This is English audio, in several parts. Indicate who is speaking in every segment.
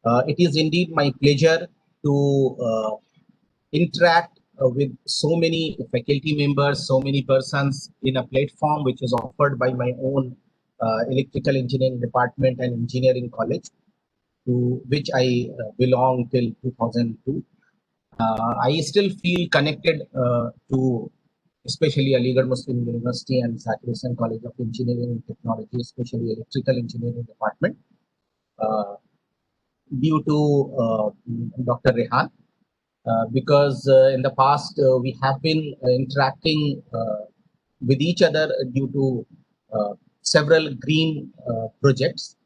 Speaker 1: It is indeed my pleasure to interact with so many faculty members, so many persons in a platform which is offered by my own electrical engineering department and engineering college, to which I belong till 2002. I still feel connected to especially Aligarh Muslim University and Zakir Hussain College of Engineering and Technology, especially electrical engineering department, uh, due to Dr. Rehan. Because in the past we have been interacting with each other due to several green projects.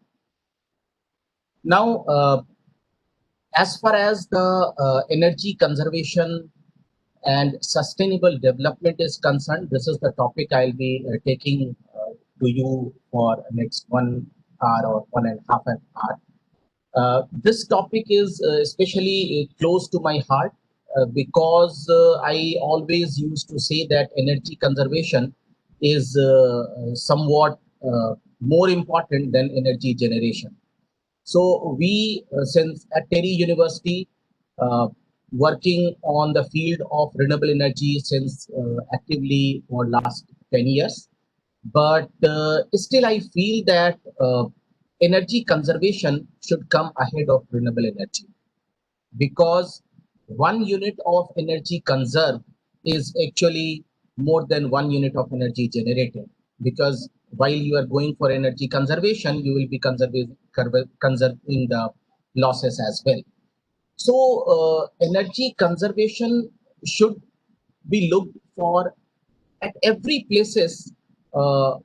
Speaker 1: Now, as far as the energy conservation and sustainable development is concerned, this is the topic I'll be taking to you for next 1 hour or 1.5 hours. This topic is especially close to my heart because I always used to say that energy conservation is somewhat more important than energy generation. So we, since at Terry University, uh, working on the field of renewable energy since actively for last 10 years. But still, I feel that energy conservation should come ahead of renewable energy, because 1 unit of energy conserved is actually more than 1 unit of energy generated. Because while you are going for energy conservation, you will be conserving the losses as well. So energy conservation should be looked for at every places uh,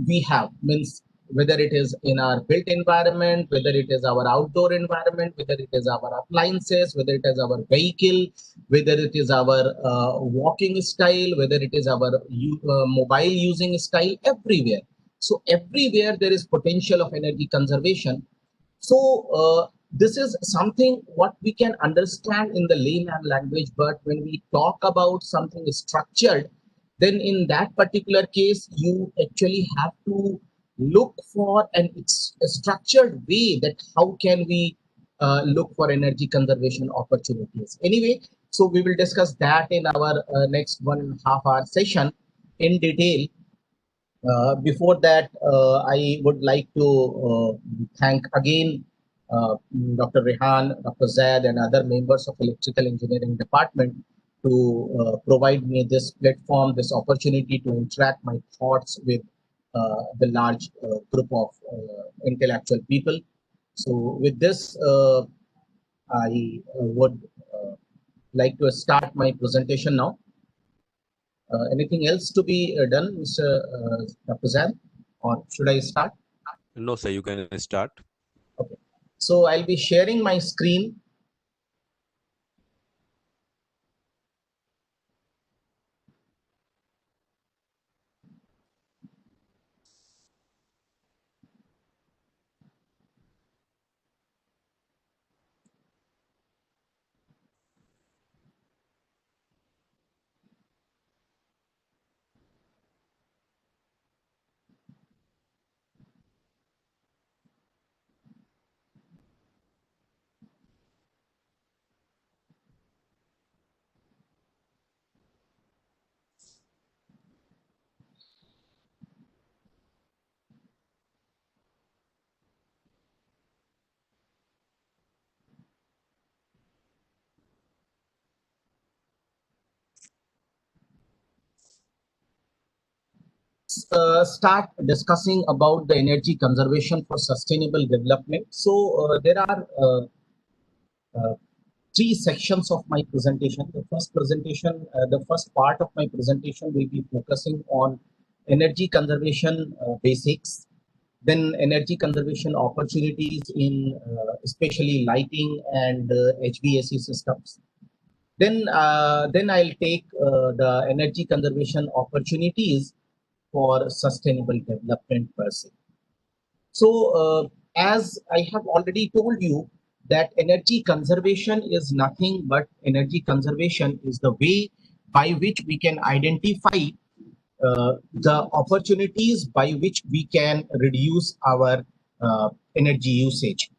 Speaker 1: we have, means whether it is in our built environment, whether it is our outdoor environment, whether it is our appliances, whether it is our vehicle, whether it is our walking style, whether it is our mobile using style, everywhere. So everywhere there is potential of energy conservation. So this is something what we can understand in the layman language, but when we talk about something structured, then in that particular case, you actually have to look for a structured way that how can we look for energy conservation opportunities. Anyway, so we will discuss that in our next 1.5 hour session in detail. Before that, I would like to thank again Dr. Rehan, Dr. Zaid, and other members of Electrical Engineering Department to provide me this platform, this opportunity to interact my thoughts with the large group of intellectual people. So, with this, I would like to start my presentation now. Anything else to be done, Mr. Dr. Zaid, or should I start?
Speaker 2: No, sir, you can start.
Speaker 1: Okay. So I'll be sharing my screen. Start discussing about the energy conservation for sustainable development. So there are uh, three sections of my presentation. The first part of my presentation will be focusing on energy conservation basics, then energy conservation opportunities in especially lighting and HVAC systems. Then I'll take the energy conservation opportunities for sustainable development per se. So, as I have already told you, that energy conservation is nothing but energy conservation is the way by which we can identify the opportunities by which we can reduce our energy usage.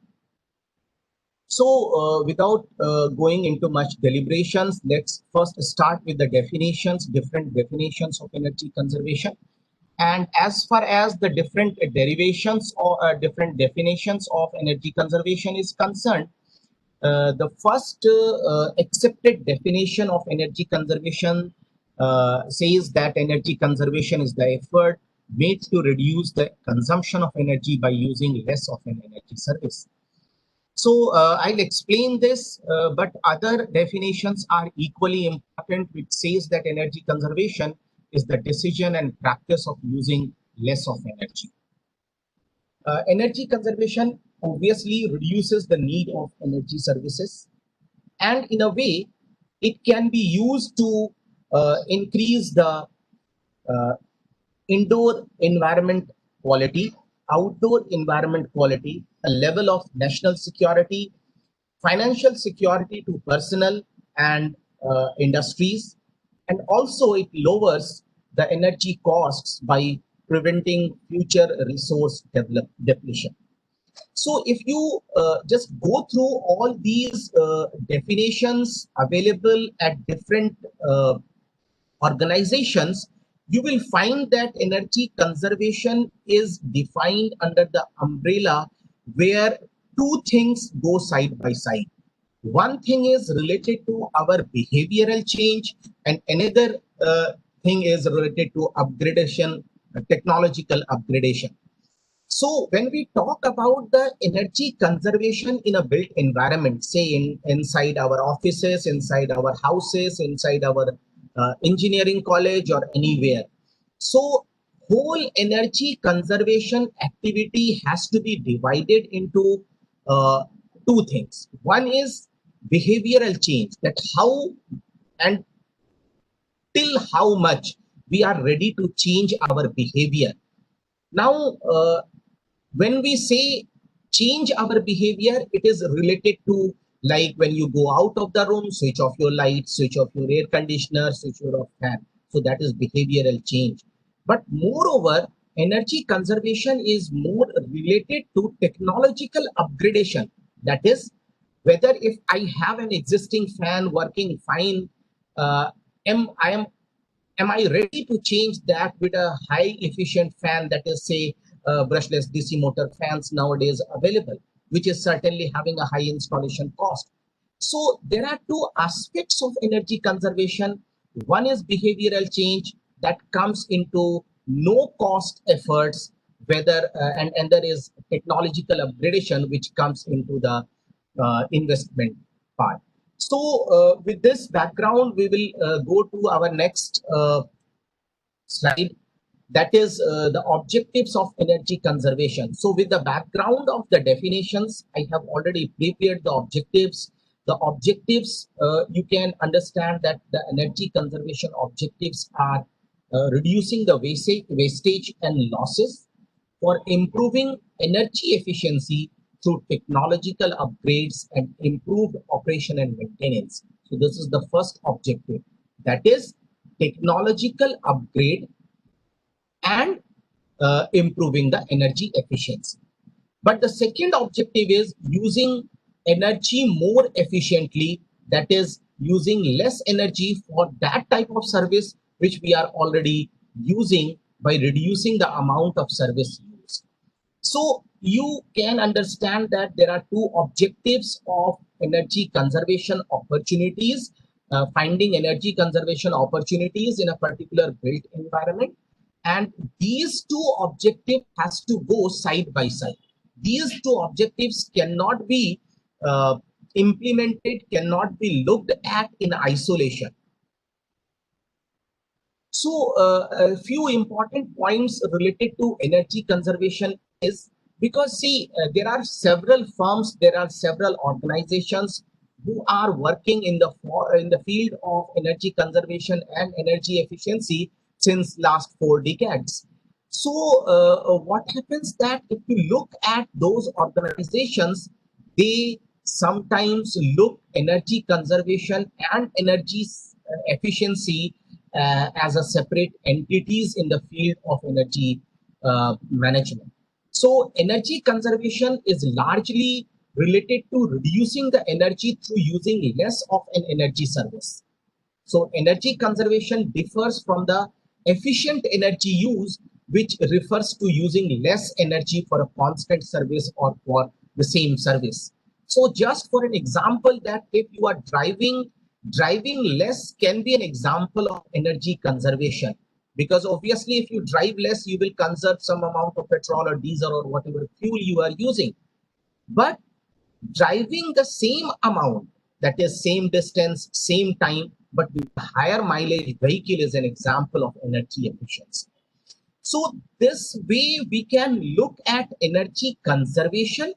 Speaker 1: So without going into much deliberations, let's first start with the definitions, different definitions of energy conservation. And as far as the different derivations or different definitions of energy conservation is concerned, the first accepted definition of energy conservation says that energy conservation is the effort made to reduce the consumption of energy by using less of an energy service. So I'll explain this, but other definitions are equally important, which says that energy conservation is the decision and practice of using less of energy. Energy conservation obviously reduces the need of energy services, and in a way, it can be used to increase the uh, indoor environment quality, outdoor environment quality, a level of national security, financial security to personal and industries, and also it lowers the energy costs by preventing future resource depletion. So if you just go through all these definitions available at different organizations, you will find that energy conservation is defined under the umbrella where two things go side by side. One thing is related to our behavioral change, and another thing is related to upgradation, technological upgradation. So when we talk about the energy conservation in a built environment, say inside our offices, inside our houses, inside our engineering college or anywhere. So whole energy conservation activity has to be divided into uh, two things. One is behavioral change, that how and till how much we are ready to change our behavior. Now, when we say change our behavior, it is related to, like, when you go out of the room, switch off your light, switch off your air conditioner, switch off fan. So that is behavioral change. But moreover, energy conservation is more related to technological upgradation. That is, whether if I have an existing fan working fine, uh, am I am am I ready to change that with a high efficient fan, that is, say, brushless DC motor fans nowadays available, which is certainly having a high installation cost. So there are two aspects of energy conservation. One is behavioral change that comes into no cost efforts, whether and there is technological upgradation which comes into the investment part. So with this background, we will go to our next slide, that is the objectives of energy conservation. So with the background of the definitions, I have already prepared the objectives. The objectives, you can understand that the energy conservation objectives are reducing the wastage and losses, for improving energy efficiency through technological upgrades and improved operation and maintenance. So this is the first objective, that is technological upgrade and improving the energy efficiency. But the second objective is using energy more efficiently, that is using less energy for that type of service which we are already using by reducing the amount of service used. So you can understand that there are two objectives of energy conservation opportunities, finding energy conservation opportunities in a particular built environment. And these two objectives has to go side by side. These two objectives cannot be implemented, cannot be looked at in isolation. So a few important points related to energy conservation is, because see, there are several firms, there are several organizations who are working in the field of energy conservation and energy efficiency since last 4 decades. So what happens that if you look at those organizations, they sometimes look energy conservation and energy efficiency as a separate entities in the field of energy management. So energy conservation is largely related to reducing the energy through using less of an energy service. So energy conservation differs from the efficient energy use, which refers to using less energy for a constant service or for the same service. So just for an example, that if you are driving less can be an example of energy conservation, because obviously if you drive less, you will conserve some amount of petrol or diesel or whatever fuel you are using. But driving the same amount, that is same distance, same time, but with a higher mileage vehicle is an example of energy efficiency. So this way we can look at energy conservation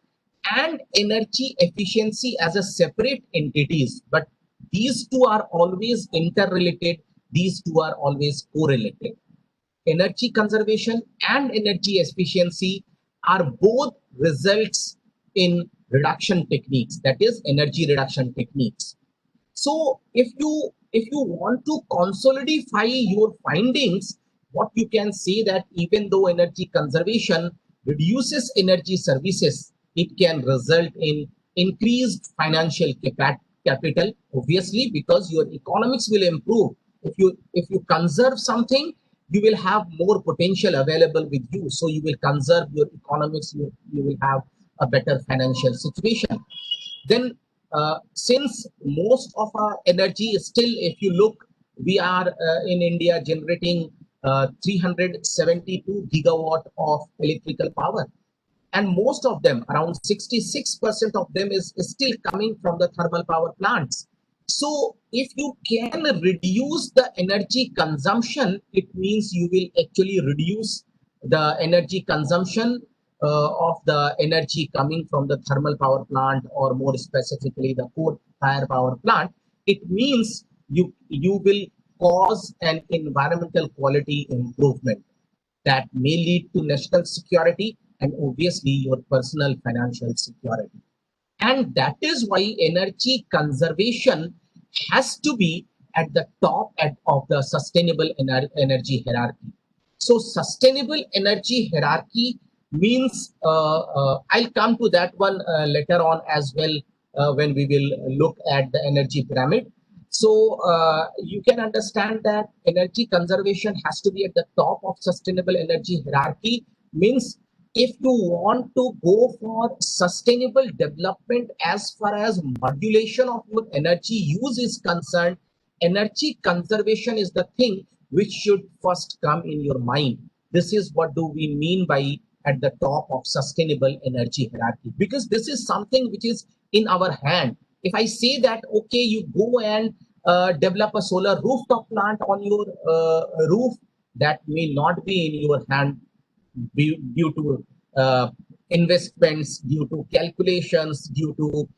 Speaker 1: and energy efficiency as a separate entities, but these two are always interrelated, these two are always correlated. Energy conservation and energy efficiency are both results in reduction techniques, that is energy reduction techniques. So if you want to consolidate your findings, what you can say that even though energy conservation reduces energy services, it can result in increased financial capital, obviously, because your economics will improve. If you conserve something, you will have more potential available with you, so you will conserve your economics, you will have a better financial situation. Then since most of our energy is still, if you look, we are in India generating 372 gigawatt of electrical power, and most of them, around 66% of them, is still coming from the thermal power plants. So if you can reduce the energy consumption, it means you will actually reduce the energy consumption of the energy coming from the thermal power plant, or more specifically the coal fire power plant. It means you will cause an environmental quality improvement that may lead to national security and obviously your personal financial security. And that is why energy conservation has to be at the top of the sustainable energy hierarchy. So sustainable energy hierarchy means, I'll come to that one later on as well, when we will look at the energy pyramid. So you can understand that energy conservation has to be at the top of sustainable energy hierarchy. Means if you want to go for sustainable development as far as modulation of your energy use is concerned, energy conservation is the thing which should first come in your mind. This is what do we mean by at the top of sustainable energy hierarchy, because this is something which is in our hand. If I say that, okay, you go and develop a solar rooftop plant on your roof, that may not be in your hand due to investments, due to calculations, due to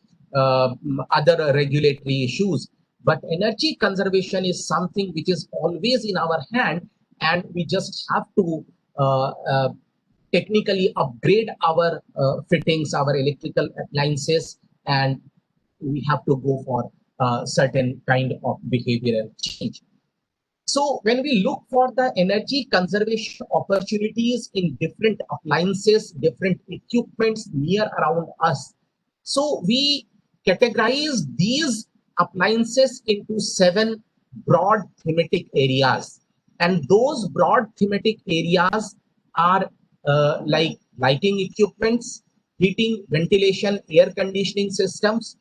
Speaker 1: other regulatory issues. But energy conservation is something which is always in our hand, and we just have to technically upgrade our fittings, our electrical appliances, and we have to go for certain kind of behavioral change. So when we look for the energy conservation opportunities in different appliances, different equipments near around us, so we categorize these appliances into 7 broad thematic areas. And those broad thematic areas are like lighting equipments, heating, ventilation, air conditioning systems.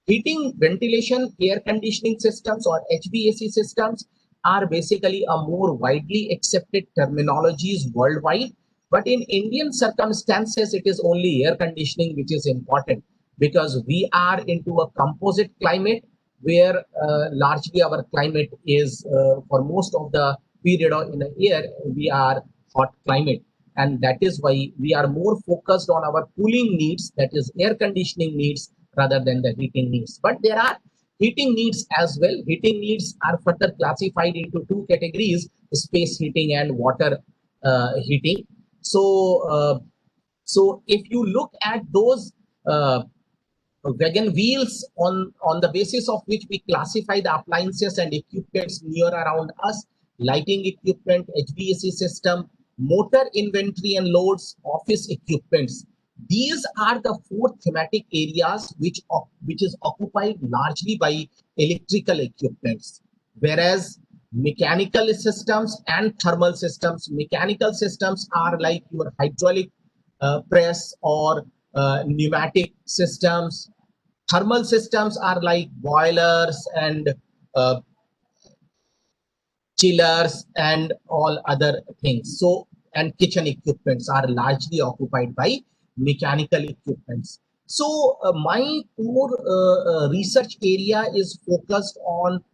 Speaker 1: Heating, ventilation, air conditioning systems, or HVAC systems, are basically a more widely accepted terminologies worldwide. But in Indian circumstances, it is only air conditioning which is important, because we are into a composite climate where largely our climate is for most of the period in a year, we are hot climate. And that is why we are more focused on our cooling needs, that is air conditioning needs, rather than the heating needs. But there are heating needs as well. Heating needs are further classified into 2 categories: space heating and water heating. So if you look at those wagon wheels on the basis of which we classify the appliances and equipments near around us: lighting equipment, HVAC system, motor inventory and loads, office equipments. These are the four thematic areas which is occupied largely by electrical equipments, whereas mechanical systems and thermal systems. Mechanical systems are like your hydraulic press or pneumatic systems. Thermal systems are like boilers and uh, chillers and all other things. So, and kitchen equipments are largely occupied by mechanical equipments. So, my core research area is focused on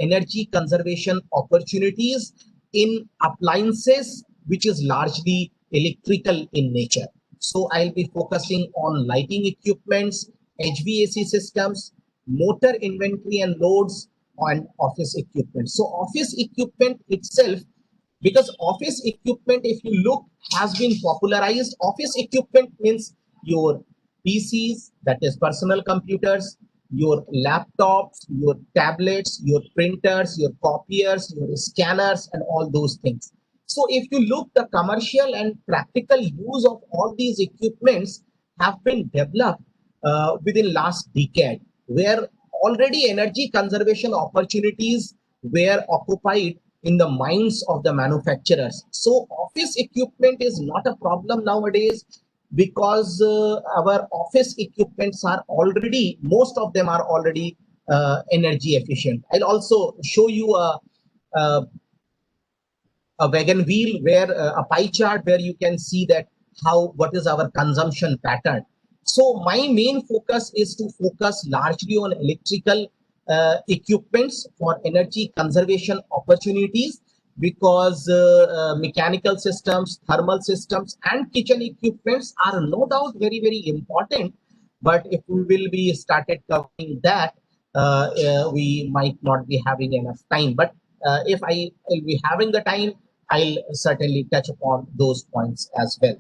Speaker 1: energy conservation opportunities in appliances, which is largely electrical in nature. So, I'll be focusing on lighting equipments, HVAC systems, motor inventory and loads, on office equipment. So office equipment itself, because office equipment, if you look, has been popularized. Office equipment means your PCs, that is personal computers, your laptops, your tablets, your printers, your copiers, your scanners, and all those things. So if you look, the commercial and practical use of all these equipments have been developed within last decade, where already energy conservation opportunities were occupied in the minds of the manufacturers. So office equipment is not a problem nowadays, because our office equipments are already, most of them are already energy efficient. I'll also show you a, a wagon wheel, where a pie chart where you can see that how, what is our consumption pattern. So my main focus is to focus largely on electrical equipments for energy conservation opportunities, because mechanical systems, thermal systems, and kitchen equipments are no doubt very, very important. But if we will be started covering that, we might not be having enough time. But if I will be having the time, I'll certainly touch upon those points as well.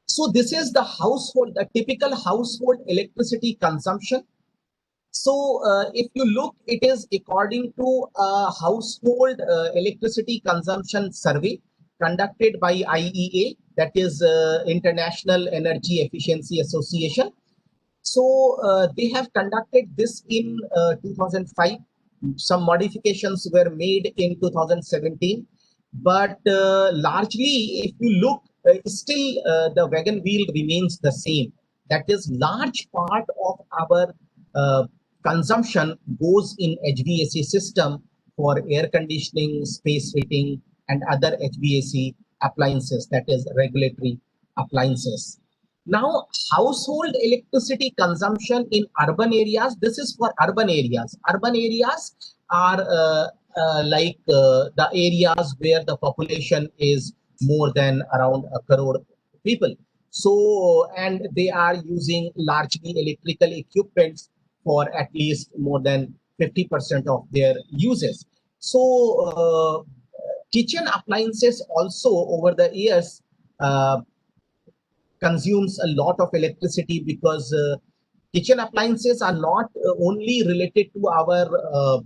Speaker 1: So this is the household, the typical household electricity consumption. So if you look, it is according to a household electricity consumption survey conducted by IEA, that is International Energy Efficiency Association. So they have conducted this in 2005. Some modifications were made in 2017, but largely, if you look, still the wagon wheel remains the same. That is, large part of our consumption goes in HVAC system for air conditioning, space heating, and other HVAC appliances, that is regulatory appliances. Now, household electricity consumption in urban areas, this is for urban areas. Urban areas are the areas where the population is more than around a crore people. So, and they are using largely electrical equipments for at least more than 50% of their uses. So, kitchen appliances also over the years consumes a lot of electricity, because kitchen appliances are not only related to our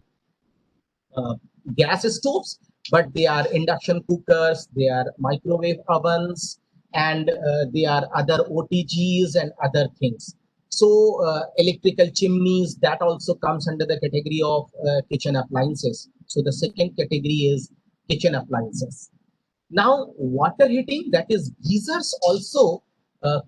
Speaker 1: uh, gas stoves, but they are induction cookers, they are microwave ovens, and they are other OTGs and other things. So electrical chimneys, that also comes under the category of kitchen appliances. So the second category is kitchen appliances. Now, water heating, that is geysers, also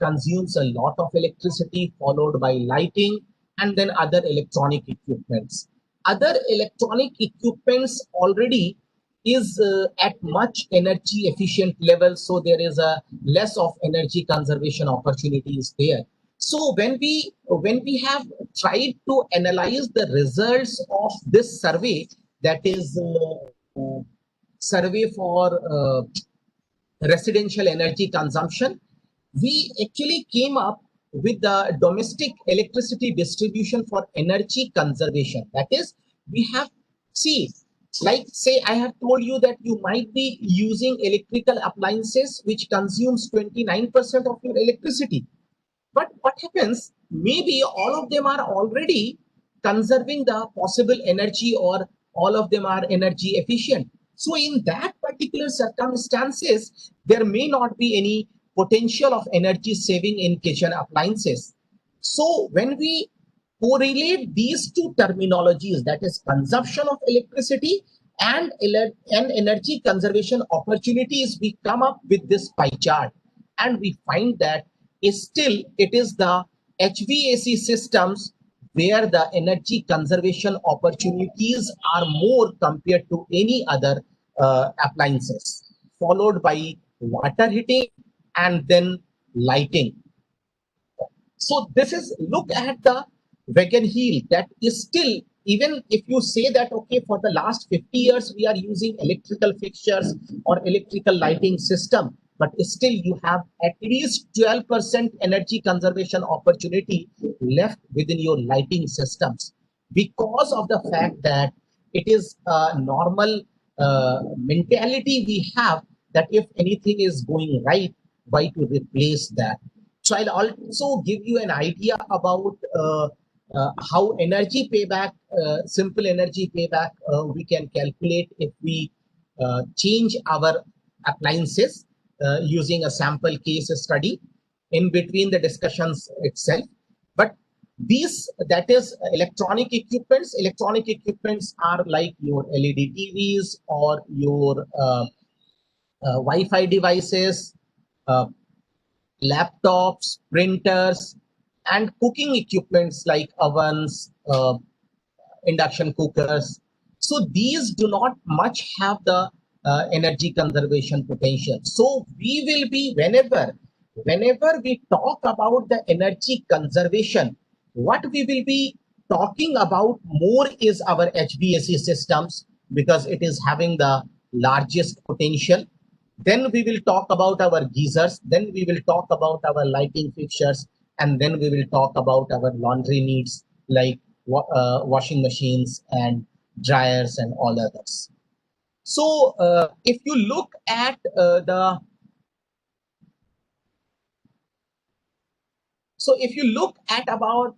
Speaker 1: consumes a lot of electricity, followed by lighting and then other electronic equipments. Other electronic equipments already is at much energy efficient level, so there is a less of energy conservation opportunities there. So when we have tried to analyze the results of this survey, that is survey for residential energy consumption, we actually came up with the domestic electricity distribution for energy conservation. That is, we have, see, like say I have told you that you might be using electrical appliances which consumes 29% of your electricity. But what happens, maybe all of them are already conserving the possible energy, or all of them are energy efficient. So in that particular circumstances, there may not be any potential of energy saving in kitchen appliances. So when we correlate these two terminologies, that is consumption of electricity and energy conservation opportunities, we come up with this pie chart, and we find that still it is the HVAC systems where the energy conservation opportunities are more compared to any other appliances, followed by water heating and then lighting. So this is, look at the wagon wheel, that is still, even if you say that, okay, for the last 50 years, we are using electrical fixtures or electrical lighting system, but still you have at least 12% energy conservation opportunity left within your lighting systems, because of the fact that it is a normal mentality we have, that if anything is going right, why to replace that? So I'll also give you an idea about how energy payback, simple energy payback, we can calculate if we change our appliances using a sample case study in between the discussions itself. But these, that is electronic equipments are like your LED TVs or your Wi-Fi devices, uh, laptops, printers, and cooking equipments like ovens, induction cookers. So these do not much have the energy conservation potential. So we will be, whenever we talk about the energy conservation, what we will be talking about more is our HVAC systems, because it is having the largest potential. Then we will talk about our geysers, then we will talk about our lighting fixtures, and then we will talk about our laundry needs like washing machines and dryers and all others. So if you look at the so if you look at about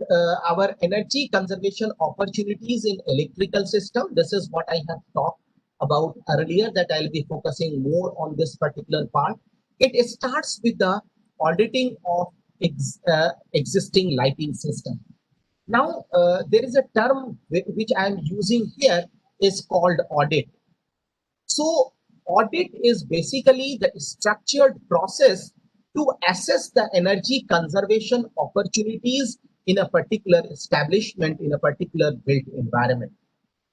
Speaker 1: our energy conservation opportunities in electrical system, this is what I have talked about earlier, that I'll be focusing more on this particular part. It starts with the auditing of existing lighting system. Now, there is a term which I am using here, is called audit. So audit is basically the structured process to assess the energy conservation opportunities in a particular establishment, in a particular built environment.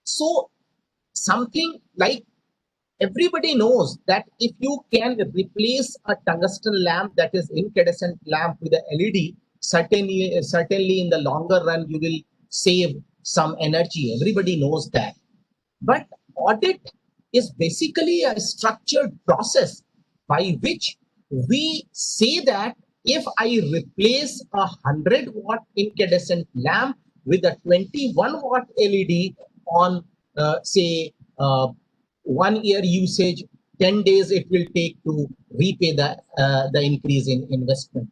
Speaker 1: So something like, everybody knows that if you can replace a tungsten lamp, that is incandescent lamp, with a LED, certainly in the longer run you will save some energy. Everybody knows that. But audit is basically a structured process by which we say that if I replace a 100-watt incandescent lamp with a 21-watt LED on, say, 1 year usage, 10 days it will take to repay the increase in investment.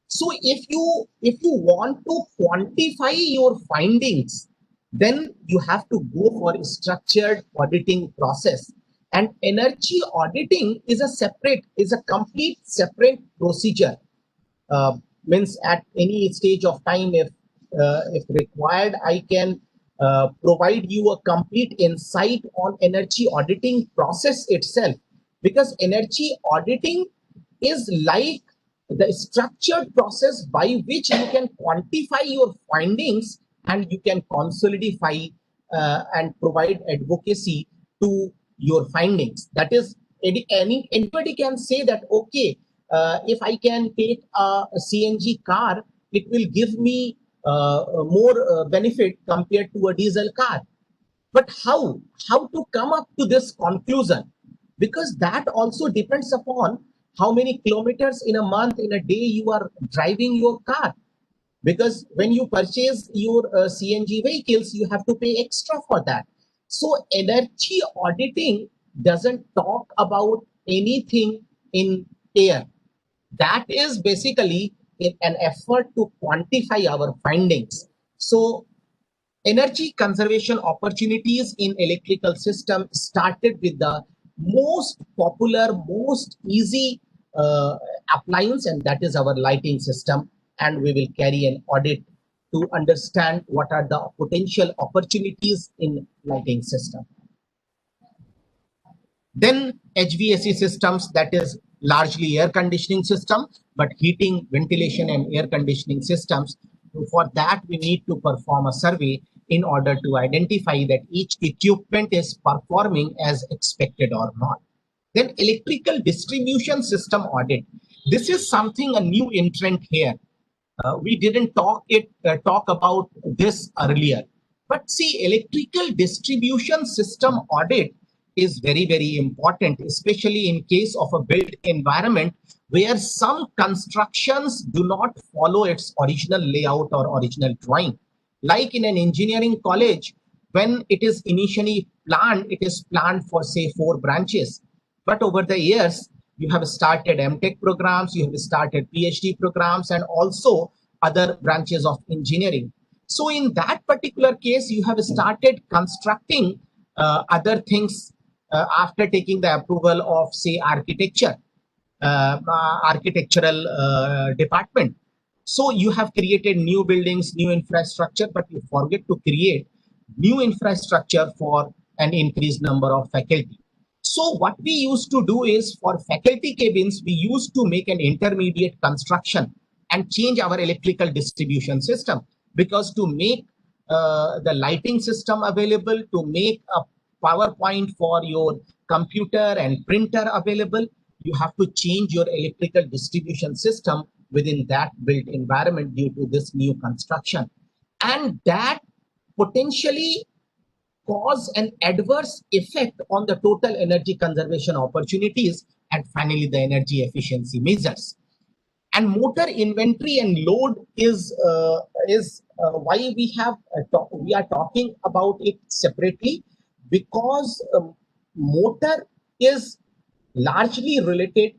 Speaker 1: So if you want to quantify your findings, then you have to go for a structured auditing process. And energy auditing is a complete separate procedure. Means at any stage of time, if required, I can provide you a complete insight on energy auditing process itself, because energy auditing is like the structured process by which you can quantify your findings, and you can consolidify and provide advocacy to your findings. That is, anybody can say that, okay, if I can take a CNG car, it will give me more benefit compared to a diesel car. But how to come up to this conclusion? Because that also depends upon how many kilometers in a month, in a day, you are driving your car. Because when you purchase your CNG vehicles, you have to pay extra for that. So energy auditing doesn't talk about anything in air. That is basically an effort to quantify our findings. So energy conservation opportunities in electrical system started with the most popular, most easy appliance, and that is our lighting system. And we will carry an audit to understand what are the potential opportunities in lighting system. Then HVAC systems, that is largely air conditioning system, but heating, ventilation, and air conditioning systems. For that, we need to perform a survey in order to identify that each equipment is performing as expected or not. Then electrical distribution system audit. This is something a new entrant here. We didn't talk about this earlier. But see, electrical distribution system audit is very important, especially in case of a built environment where some constructions do not follow its original layout or original drawing. Like in an engineering college, when it is initially planned, it is planned for say 4 branches. But over the years, you have started MTech programs, you have started PhD programs, and also other branches of engineering. So in that particular case, you have started constructing other things after taking the approval of say architectural department. So you have created new buildings, new infrastructure, but you forget to create new infrastructure for an increased number of faculty. So what we used to do is, for faculty cabins, we used to make an intermediate construction and change our electrical distribution system, because to make the lighting system available, to make a PowerPoint for your computer and printer available, you have to change your electrical distribution system within that built environment due to this new construction. And that potentially cause an adverse effect on the total energy conservation opportunities and finally the energy efficiency measures. And motor inventory and load is why we are talking about it separately, because motor is largely related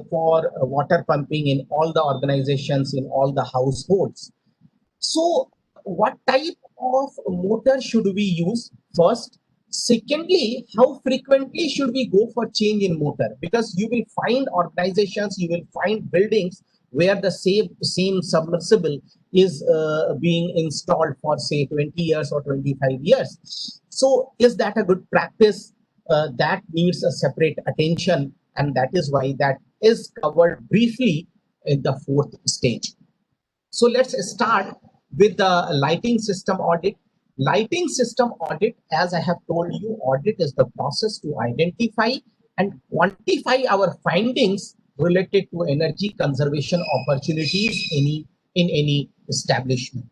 Speaker 1: for water pumping in all the organizations, in all the households. So what type of motor should we use first? Secondly, how frequently should we go for change in motor? Because you will find organizations, you will find buildings where the same submersible is being installed for say 20 years or 25 years. So is that a good practice? That needs a separate attention, and that is why that is covered briefly in the 4th stage. So let's start with the lighting system audit. Lighting system audit, as I have told you, audit is the process to identify and quantify our findings related to energy conservation opportunities in any establishment.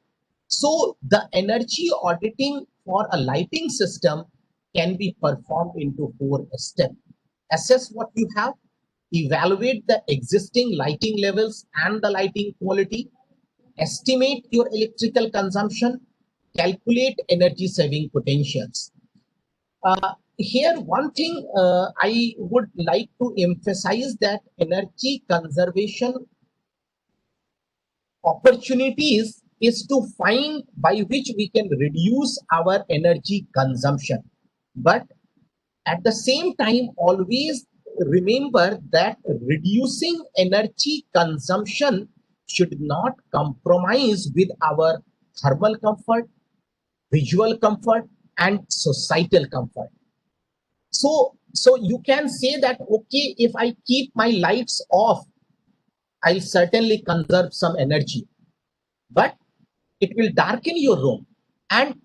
Speaker 1: So the energy auditing for a lighting system can be performed into 4 steps. Assess what you have, evaluate the existing lighting levels and the lighting quality, estimate your electrical consumption, calculate energy saving potentials. Here, one thing I would like to emphasize, that energy conservation opportunities is to find by which we can reduce our energy consumption. But at the same time, always remember that reducing energy consumption should not compromise with our thermal comfort, visual comfort, and societal comfort. So you can say that, okay, if I keep my lights off, I'll certainly conserve some energy, but it will darken your room. And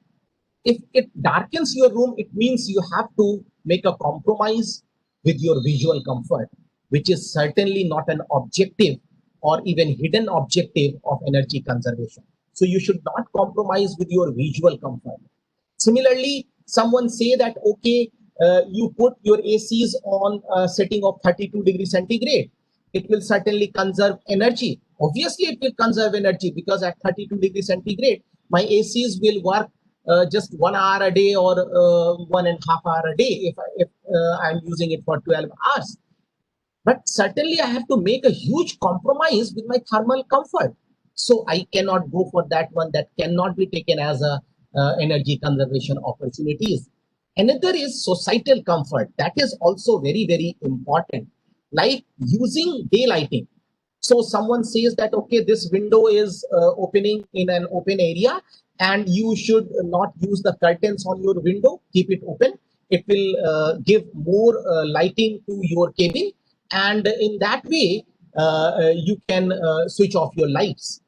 Speaker 1: if it darkens your room, it means you have to make a compromise with your visual comfort, which is certainly not an objective or even hidden objective of energy conservation. So you should not compromise with your visual comfort. Similarly, someone say that, okay, you put your ACs on a setting of 32 degrees centigrade. It will certainly conserve energy. Obviously, it will conserve energy, because at 32 degrees centigrade, my ACs will work just 1 hour a day or 1.5 hours a day if I'm using it for 12 hours. But certainly I have to make a huge compromise with my thermal comfort. So I cannot go for that one. That cannot be taken as a energy conservation opportunities. Another is societal comfort. That is also very important. like using daylighting. So someone says that, okay, this window is opening in an open area and you should not use the curtains on your window, keep it open. It will give more lighting to your cabin, and in that way you can switch off your lights.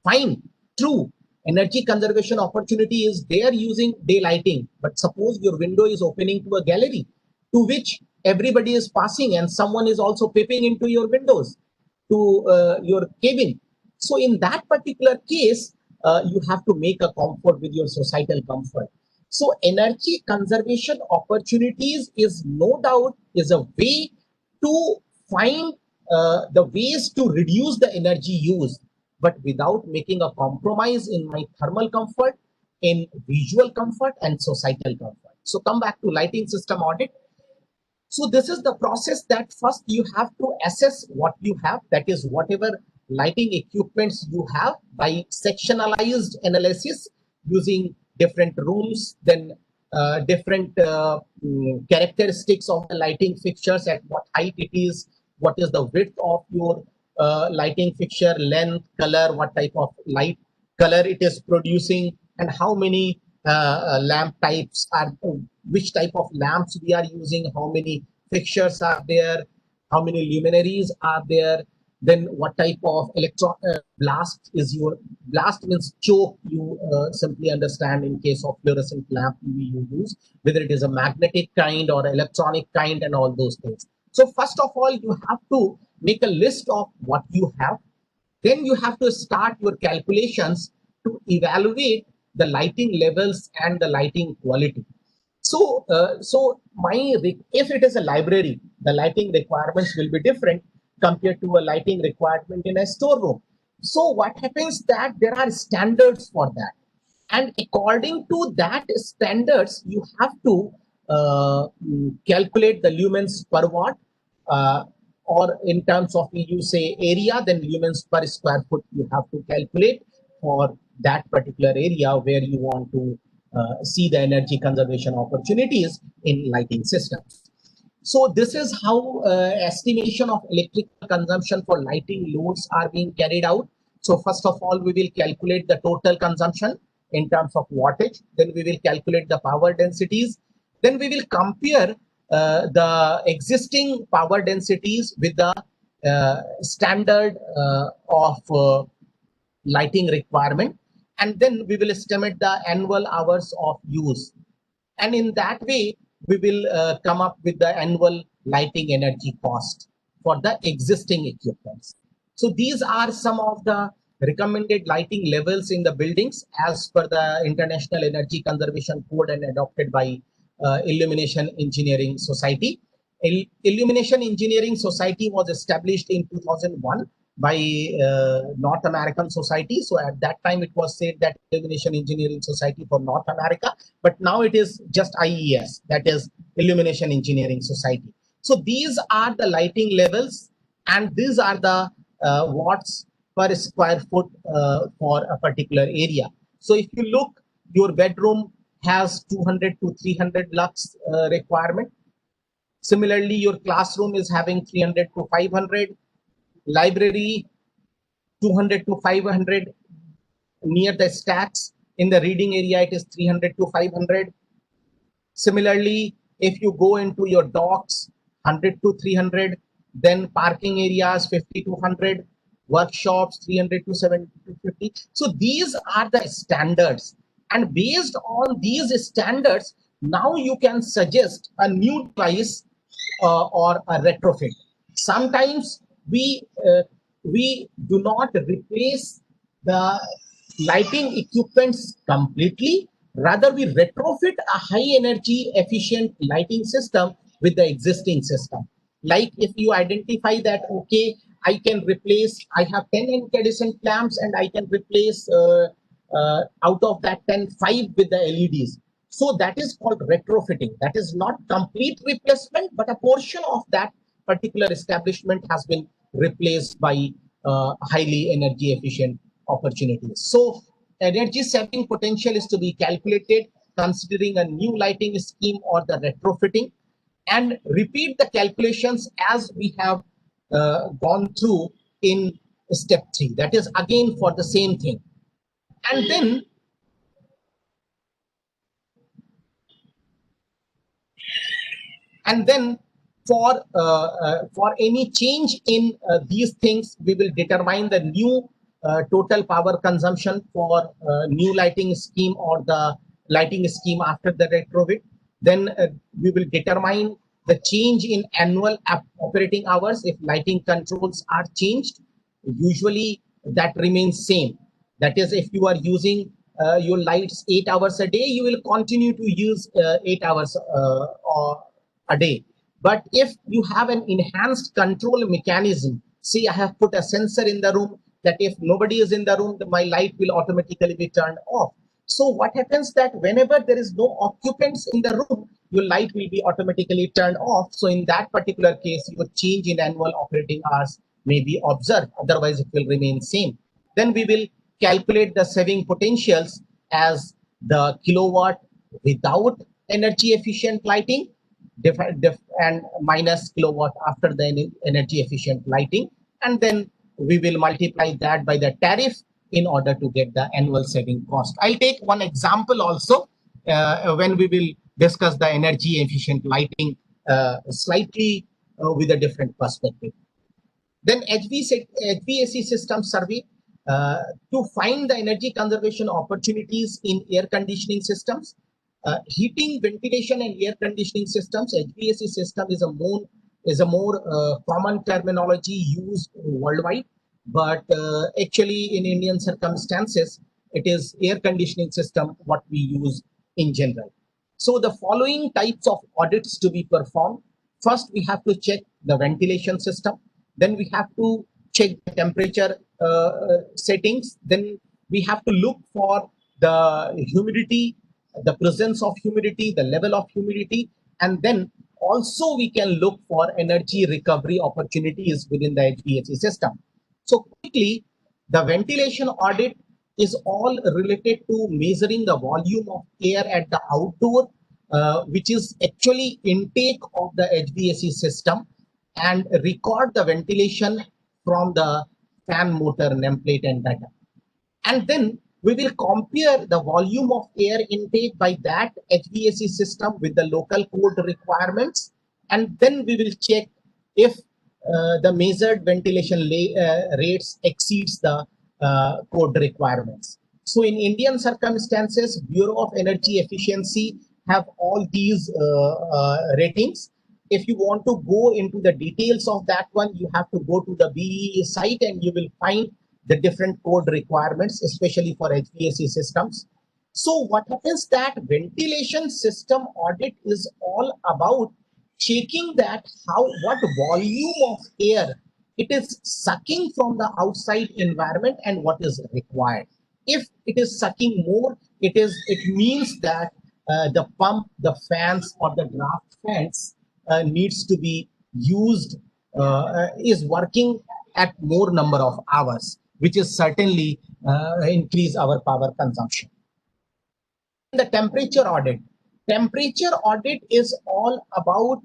Speaker 1: Fine, true. Energy conservation opportunity is there using daylighting, but suppose your window is opening to a gallery to which everybody is passing and someone is also peeping into your windows to your cabin. So in that particular case, you have to make a comfort with your societal comfort. So energy conservation opportunities is no doubt is a way to find the ways to reduce the energy use, but without making a compromise in my thermal comfort, in visual comfort and societal comfort. So come back to lighting system audit. So this is the process that first you have to assess what you have, that is whatever lighting equipments you have, by sectionalized analysis using different rooms, then different characteristics of the lighting fixtures, at what height it is, what is the width of your lighting fixture, length, color, what type of light color it is producing, and how many lamp types are, which type of lamps we are using, how many fixtures are there, how many luminaries are there, then what type of electron blast is your blast means choke, you simply understand in case of fluorescent lamp you use, whether it is a magnetic kind or electronic kind and all those things. So first of all, you have to make a list of what you have. Then you have to start your calculations to evaluate the lighting levels and the lighting quality. So if it is a library, the lighting requirements will be different compared to a lighting requirement in a storeroom. So what happens that there are standards for that, and according to that standards, you have to calculate the lumens per watt, or in terms of, you say area, then lumens per square foot you have to calculate for that particular area where you want to see the energy conservation opportunities in lighting systems. So this is how estimation of electrical consumption for lighting loads are being carried out. So first of all, we will calculate the total consumption in terms of wattage. Then we will calculate the power densities. Then we will compare the existing power densities with the standard of lighting requirement. And then we will estimate the annual hours of use. And in that way, we will come up with the annual lighting energy cost for the existing equipments. So these are some of the recommended lighting levels in the buildings as per the International Energy Conservation Code and adopted by Illumination Engineering Society. Illumination Engineering Society was established in 2001 by North American Society. So at that time, it was said that Illumination Engineering Society for North America, but now it is just IES, that is Illumination Engineering Society. So these are the lighting levels, and these are the watts per square foot for a particular area. So if you look, your bedroom has 200 to 300 lux requirement. Similarly, your classroom is having 300 to 500. Library 200 to 500. Near the stacks in the reading area, it is 300 to 500. Similarly, if you go into your docks, 100 to 300. Then parking areas 50 to 100. Workshops 300 to 750. So these are the standards, and based on these standards, now you can suggest a new device or a retrofit. Sometimes we do not replace the lighting equipments completely, rather we retrofit a high energy efficient lighting system with the existing system. Like if you identify that, okay, I can replace, I have 10 incandescent lamps and I can replace out of that 10, 5 with the LEDs. So that is called retrofitting. That is not complete replacement, but a portion of that particular establishment has been replaced by highly energy efficient opportunities. So energy saving potential is to be calculated considering a new lighting scheme or the retrofitting, and repeat the calculations as we have gone through in step 3. That is again for the same thing. And then for any change in these things, we will determine the new total power consumption for new lighting scheme or the lighting scheme after the retrofit. Then we will determine the change in annual operating hours. If lighting controls are changed, usually that remains same. That is, if you are using your lights 8 hours a day, you will continue to use 8 hours or a day. But if you have an enhanced control mechanism, see, I have put a sensor in the room that if nobody is in the room, my light will automatically be turned off. So what happens that whenever there is no occupants in the room, your light will be automatically turned off. So in that particular case, your change in annual operating hours may be observed. Otherwise, it will remain same. Then we will calculate the saving potentials as the kilowatt without energy efficient lighting and minus kilowatt after the energy efficient lighting, and then we will multiply that by the tariff in order to get the annual saving cost. I'll take one example also when we will discuss the energy efficient lighting slightly with a different perspective. Then HVAC system survey to find the energy conservation opportunities in air conditioning systems. Heating, ventilation, and air conditioning systems, HVAC system is a more common terminology used worldwide, but actually in Indian circumstances, it is air conditioning system what we use in general. So the following types of audits to be performed. First, we have to check the ventilation system. Then we have to check the temperature settings. Then we have to look for the humidity, the presence of humidity, the level of humidity, and then also we can look for energy recovery opportunities within the HVAC system. So quickly, the ventilation audit is all related to measuring the volume of air at the outdoor, which is actually intake of the HVAC system, and record the ventilation from the fan motor nameplate and data. And then we will compare the volume of air intake by that HVAC system with the local code requirements. And then we will check if the measured ventilation rates exceeds the code requirements. So in Indian circumstances, Bureau of Energy Efficiency have all these ratings. If you want to go into the details of that one, you have to go to the BEE site and you will find the different code requirements, especially for HVAC systems. So what happens that ventilation system audit is all about checking that what volume of air it is sucking from the outside environment and what is required. If it is sucking more, it means that the pump, the fans, or the draft fans needs to be used, is working at more number of hours, which is certainly increase our power consumption. The temperature audit. Temperature audit is all about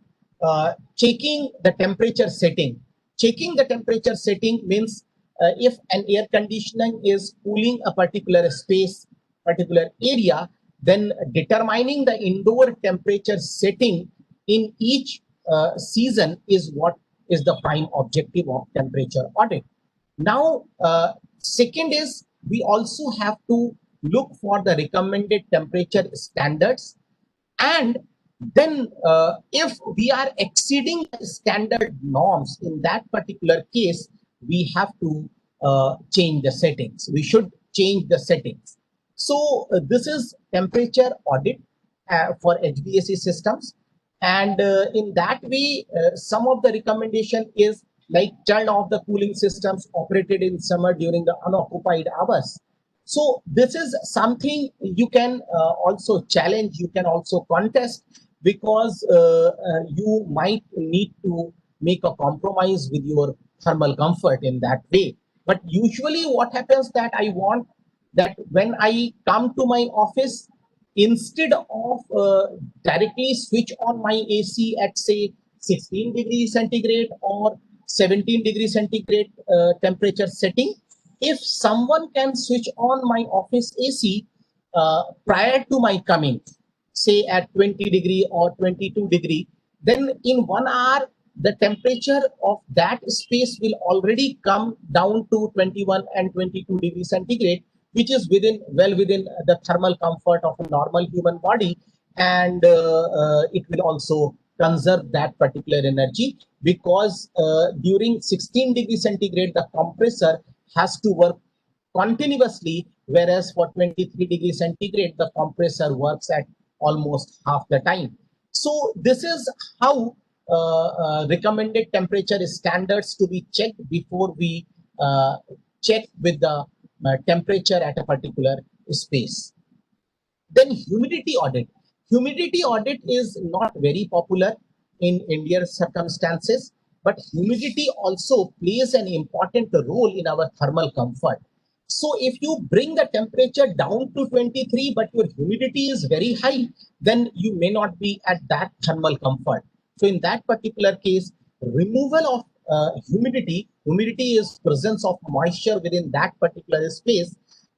Speaker 1: checking the temperature setting. Checking the temperature setting means if an air conditioning is cooling a particular space, particular area, then determining the indoor temperature setting in each season is what is the prime objective of temperature audit. Now, second is we also have to look for the recommended temperature standards, and then if we are exceeding the standard norms in that particular case, we have to change the settings. We should change the settings. So this is temperature audit for HVAC systems, and in that way, some of the recommendation is like turn off the cooling systems operated in summer during the unoccupied hours. So this is something you can also challenge, you can also contest, because you might need to make a compromise with your thermal comfort in that way. But usually what happens that I want that when I come to my office, instead of directly switch on my AC at say 16 degrees centigrade or 17 degree centigrade temperature setting. If someone can switch on my office AC prior to my coming, say at 20 degree or 22 degree, then in 1 hour, the temperature of that space will already come down to 21 and 22 degree centigrade, which is well within the thermal comfort of a normal human body. And it will also conserve that particular energy, because during 16 degree centigrade, the compressor has to work continuously, whereas for 23 degrees centigrade, the compressor works at almost half the time. So this is how recommended temperature standards to be checked before we check with the temperature at a particular space. Then humidity audit. Humidity audit is not very popular in Indian circumstances, but humidity also plays an important role in our thermal comfort. So if you bring the temperature down to 23, but your humidity is very high, then you may not be at that thermal comfort. So in that particular case, removal of humidity is presence of moisture within that particular space,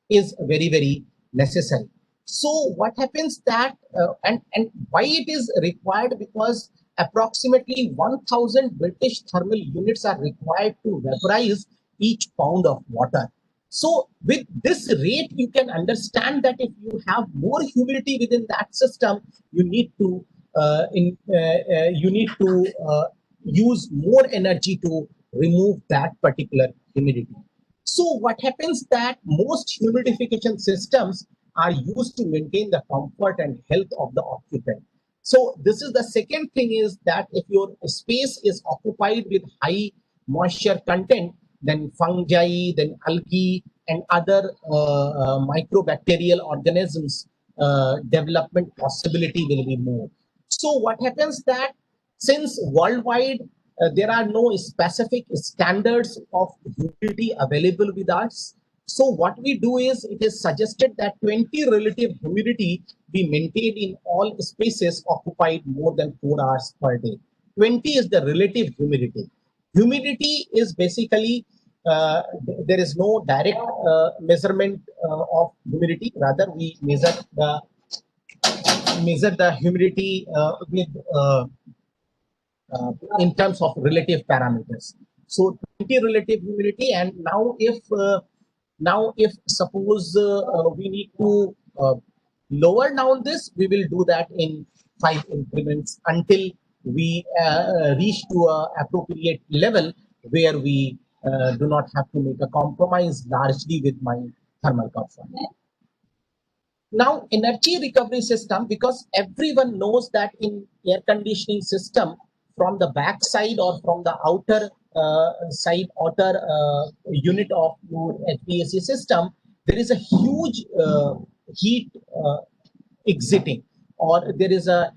Speaker 1: is very, very necessary. So what happens that and why it is required? Because approximately 1000 British thermal units are required to vaporize each pound of water. So with this rate, you can understand that if you have more humidity within that system, you need to use more energy to remove that particular humidity. So what happens that most humidification systems are used to maintain the comfort and health of the occupant. So this is the second thing, is that if your space is occupied with high moisture content, then fungi, then algae, and other microbacterial organisms development possibility will be more. So what happens that since worldwide there are no specific standards of humidity available with us, so what we do is, it is suggested that 20 relative humidity be maintained in all spaces occupied more than 4 hours per day. 20 is the relative humidity. Humidity is basically, there is no direct measurement of humidity. Rather, we measure the humidity with in terms of relative parameters. So 20 relative humidity, and now if suppose we need to lower down this, we will do that in 5 increments until we reach to a appropriate level where we do not have to make a compromise largely with my thermal comfort. Now, energy recovery system, because everyone knows that in air conditioning system, from the back side or from the outer outer unit of your HVAC system, there is a huge heat exiting, or there is a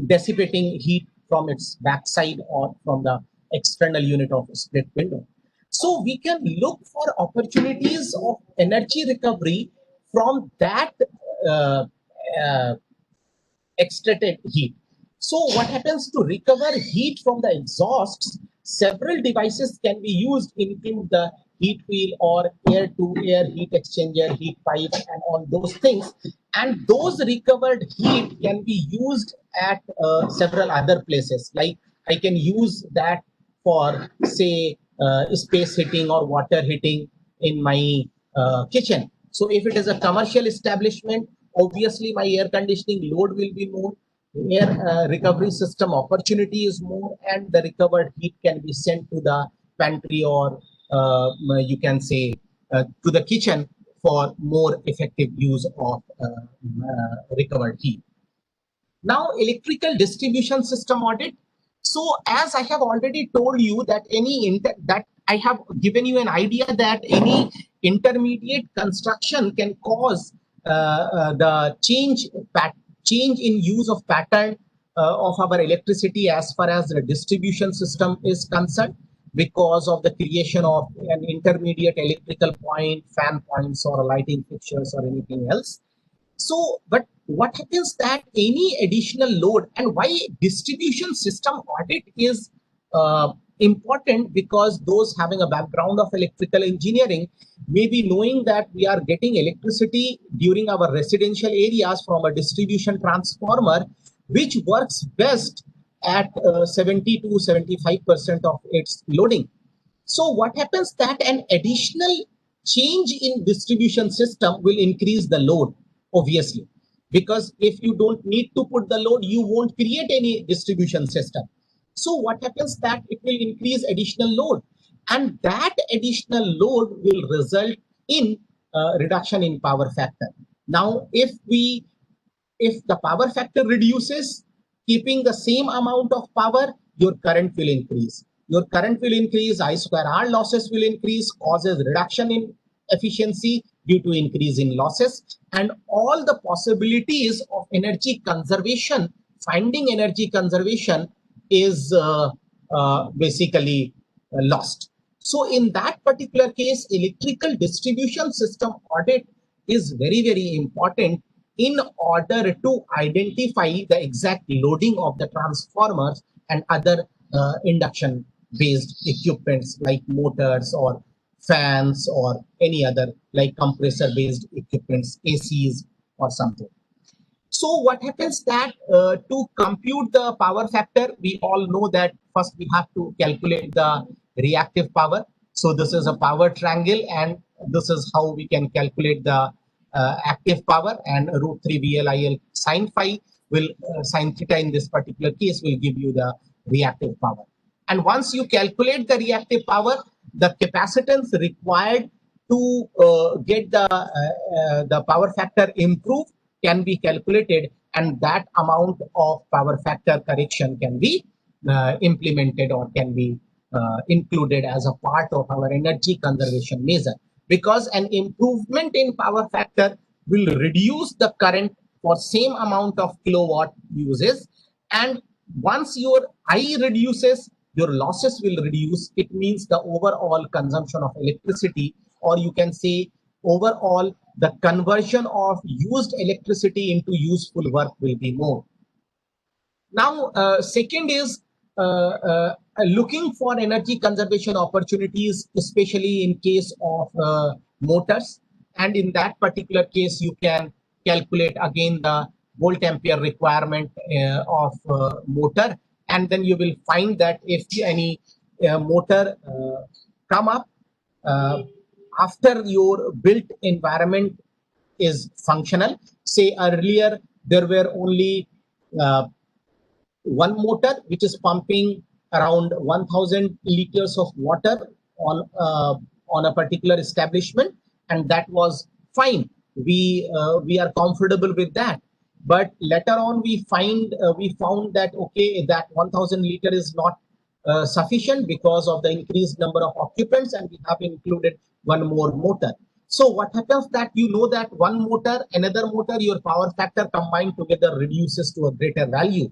Speaker 1: dissipating heat from its backside or from the external unit of split window. So we can look for opportunities of energy recovery from that uh, uh, extracted heat. So what happens to recover heat from the exhausts? Several devices can be used, including the heat wheel or air-to-air heat exchanger, heat pipes, and all those things. And those recovered heat can be used at several other places. Like I can use that for, say, space heating or water heating in my kitchen. So if it is a commercial establishment, obviously my air conditioning load will be more, air recovery system opportunity is more, and the recovered heat can be sent to the pantry, or you can say to the kitchen for more effective use of recovered heat. Now, electrical distribution system audit. So as I have already told you that that I have given you an idea that any intermediate construction can cause the change in use of pattern of our electricity as far as the distribution system is concerned, because of the creation of an intermediate electrical point, fan points, or lighting fixtures, or anything else. So, but what happens that any additional load, and why distribution system audit is important because those having a background of electrical engineering may be knowing that we are getting electricity during our residential areas from a distribution transformer, which works best at 70 to 75% of its loading. So what happens that an additional change in distribution system will increase the load, obviously, because if you don't need to put the load, you won't create any distribution system. So what happens that it will increase additional load, and that additional load will result in reduction in power factor. Now, if the power factor reduces, keeping the same amount of power, your current will increase. Your current will increase, I square R losses will increase, causes reduction in efficiency due to increase in losses, and all the possibilities of energy conservation, finding energy conservation is basically lost. So in that particular case, electrical distribution system audit is very, very important in order to identify the exact loading of the transformers and other induction based equipments like motors or fans or any other like compressor based equipments, ACs or something. So what happens that to compute the power factor, we all know that first we have to calculate the reactive power. So this is a power triangle, and this is how we can calculate the active power, and root 3 VLIL sine phi will sine theta in this particular case will give you the reactive power. And once you calculate the reactive power, the capacitance required to get the power factor improved can be calculated, and that amount of power factor correction can be implemented or can be included as a part of our energy conservation measure, because an improvement in power factor will reduce the current for same amount of kilowatt uses, and once your I reduces, your losses will reduce. It means the overall consumption of electricity, or you can say overall the conversion of used electricity into useful work will be more. Now, second is looking for energy conservation opportunities, especially in case of motors. And in that particular case, you can calculate again the volt ampere requirement of motor, and then you will find that if any motor come up after your built environment is functional. Say earlier there were only one motor which is pumping around 1000 liters of water on a particular establishment, and that was fine. We are comfortable with that. But later on we found that okay, that 1000 liter is not sufficient because of the increased number of occupants, and we have included one more motor. So what happens that you know that one motor, another motor, your power factor combined together reduces to a greater value.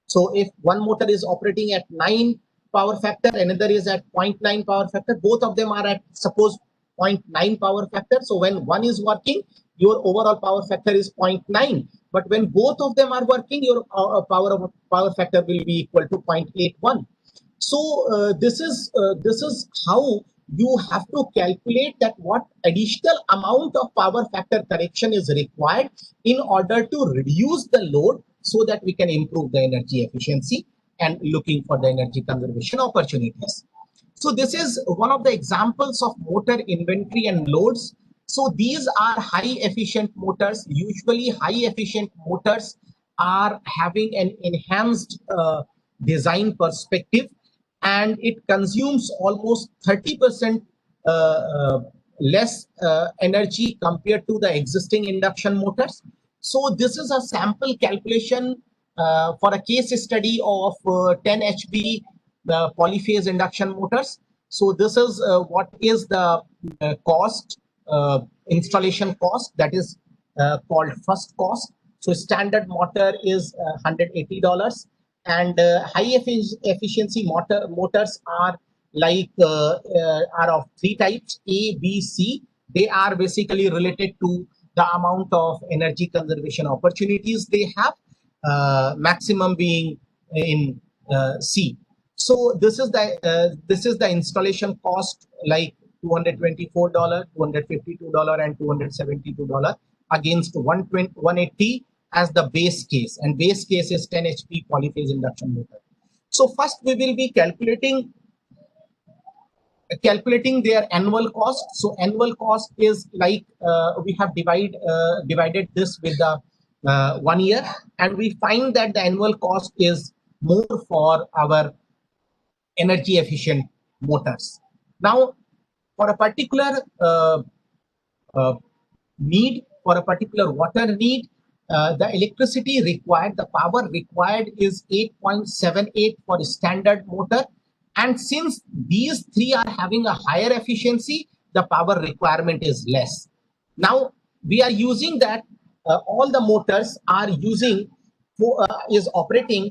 Speaker 1: So if one motor is operating at 9 power factor, another is at 0.9 power factor, both of them are at suppose 0.9 power factor. So when one is working, your overall power factor is 0.9. But when both of them are working, your power factor will be equal to 0.81. So this is how you have to calculate that what additional amount of power factor correction is required in order to reduce the load so that we can improve the energy efficiency and looking for the energy conservation opportunities. So this is one of the examples of motor inventory and loads. So these are high efficient motors. Usually high efficient motors are having an enhanced design perspective, and it consumes almost 30% less energy compared to the existing induction motors. So this is a sample calculation for a case study of 10 HP the polyphase induction motors. So this is what is the cost, installation cost, that is called first cost. So standard motor is $180, and high efficiency motors are like are of three types, A, B, C. They are basically related to the amount of energy conservation opportunities they have, maximum being in C. So this is the installation cost, like $224, $252, and $272 against 180 as the base case, and base case is 10 HP polyphase induction motor. So first we will be calculating their annual cost. So annual cost is like we have divided this with the 1 year, and we find that the annual cost is more for our energy efficient motors. Now, for a particular uh, need, for a particular water need, the electricity required, the power required is 8.78 for a standard motor. And since these three are having a higher efficiency, the power requirement is less. Now, we are using that all the motors are using, is operating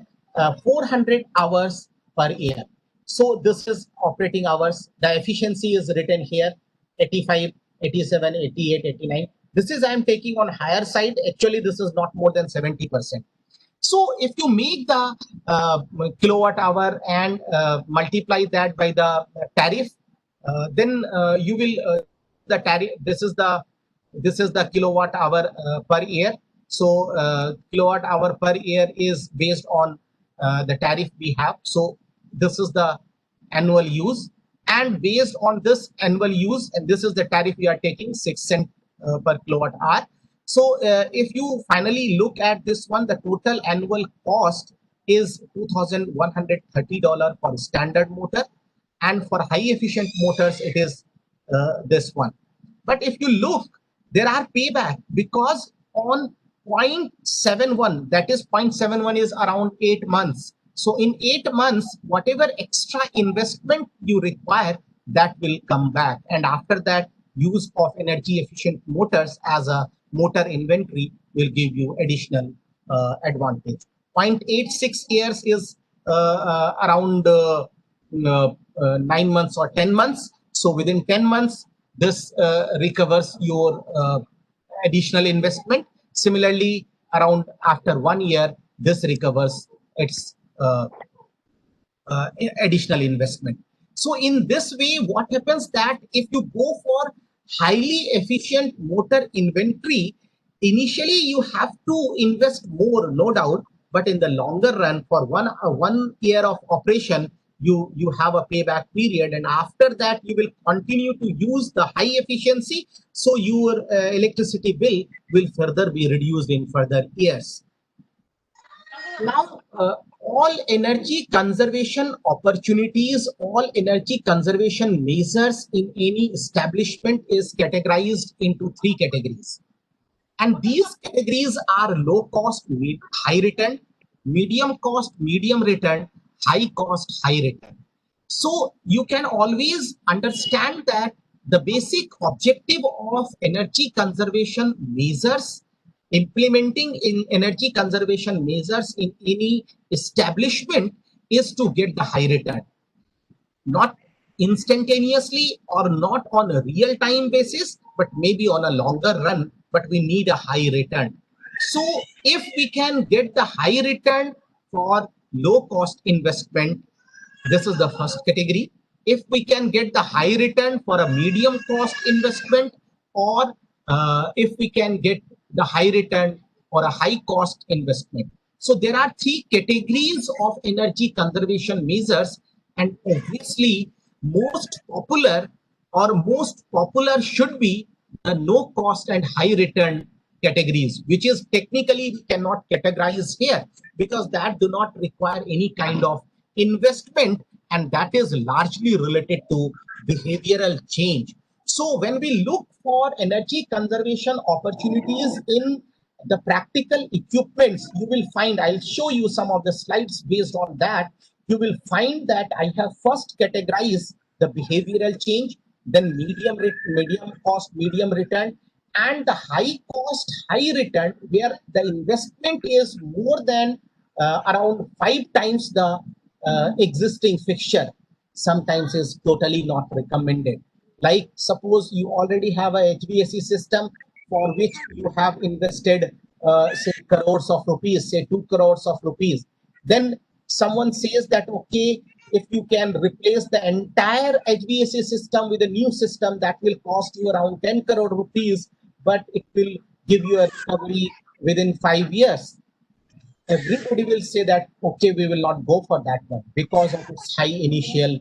Speaker 1: 400 hours per year. So this is operating hours. The efficiency is written here, 85, 87, 88, 89. This is I am taking on higher side. Actually, this is not more than 70%. So if you make the kilowatt hour and multiply that by the tariff, then you will the tariff. This is the kilowatt hour per year. So kilowatt hour per year is based on the tariff we have. So this is the annual use, and based on this annual use, and this is the tariff we are taking, 6 cents per kilowatt hour. So if you finally look at this one, the total annual cost is $2,130 for standard motor, and for high efficient motors it is this one. But if you look, there are payback, because on 0.71, that is 0.71 is around 8 months. So in 8 months, whatever extra investment you require, that will come back. And after that, use of energy efficient motors as a motor inventory will give you additional advantage. 0.86 years is around 9 months or 10 months. So within 10 months, this recovers your additional investment. Similarly, around after 1 year, this recovers its additional investment. So in this way, what happens that if you go for highly efficient motor inventory, initially you have to invest more, no doubt, but in the longer run, for 1 year of operation, you have a payback period, and after that you will continue to use the high efficiency, so your electricity bill will further be reduced in further years. Now, all energy conservation opportunities, all energy conservation measures in any establishment is categorized into 3 categories. And these categories are low cost, high return, medium cost, medium return, high cost, high return. So you can always understand that the basic objective of energy conservation measures, implementing in energy conservation measures in any establishment, is to get the high return. Not instantaneously or not on a real time basis, but maybe on a longer run, but we need a high return. So if we can get the high return for low cost investment, this is the first category. If we can get the high return for a medium cost investment, or if we can get the high return for a high cost investment. So there are 3 categories of energy conservation measures, and obviously most popular should be the no cost and high return categories, which is technically we cannot categorize here because that do not require any kind of investment, and that is largely related to behavioral change. So when we look for energy conservation opportunities in the practical equipments, you will find, I'll show you some of the slides based on that. You will find that I have first categorized the behavioral change, then medium cost, medium return, and the high cost, high return, where the investment is more than around 5 times the existing fixture, sometimes is totally not recommended. Like suppose you already have a HVAC system for which you have invested say crores of rupees, say 2 crores of rupees. Then someone says that, okay, if you can replace the entire HVAC system with a new system, that will cost you around 10 crore rupees, but it will give you a recovery within 5 years. Everybody will say that, okay, we will not go for that one because of its high initial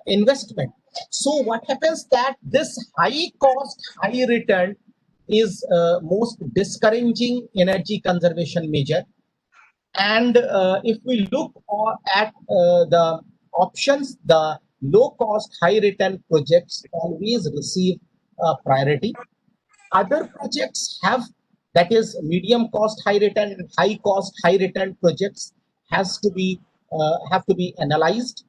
Speaker 1: investment. So what happens that this high cost, high return is most discouraging energy conservation measure. And if we look at the options, the low cost, high return projects always receive priority. Other projects have, that is medium cost, high return, and high cost, high return projects have to be analyzed,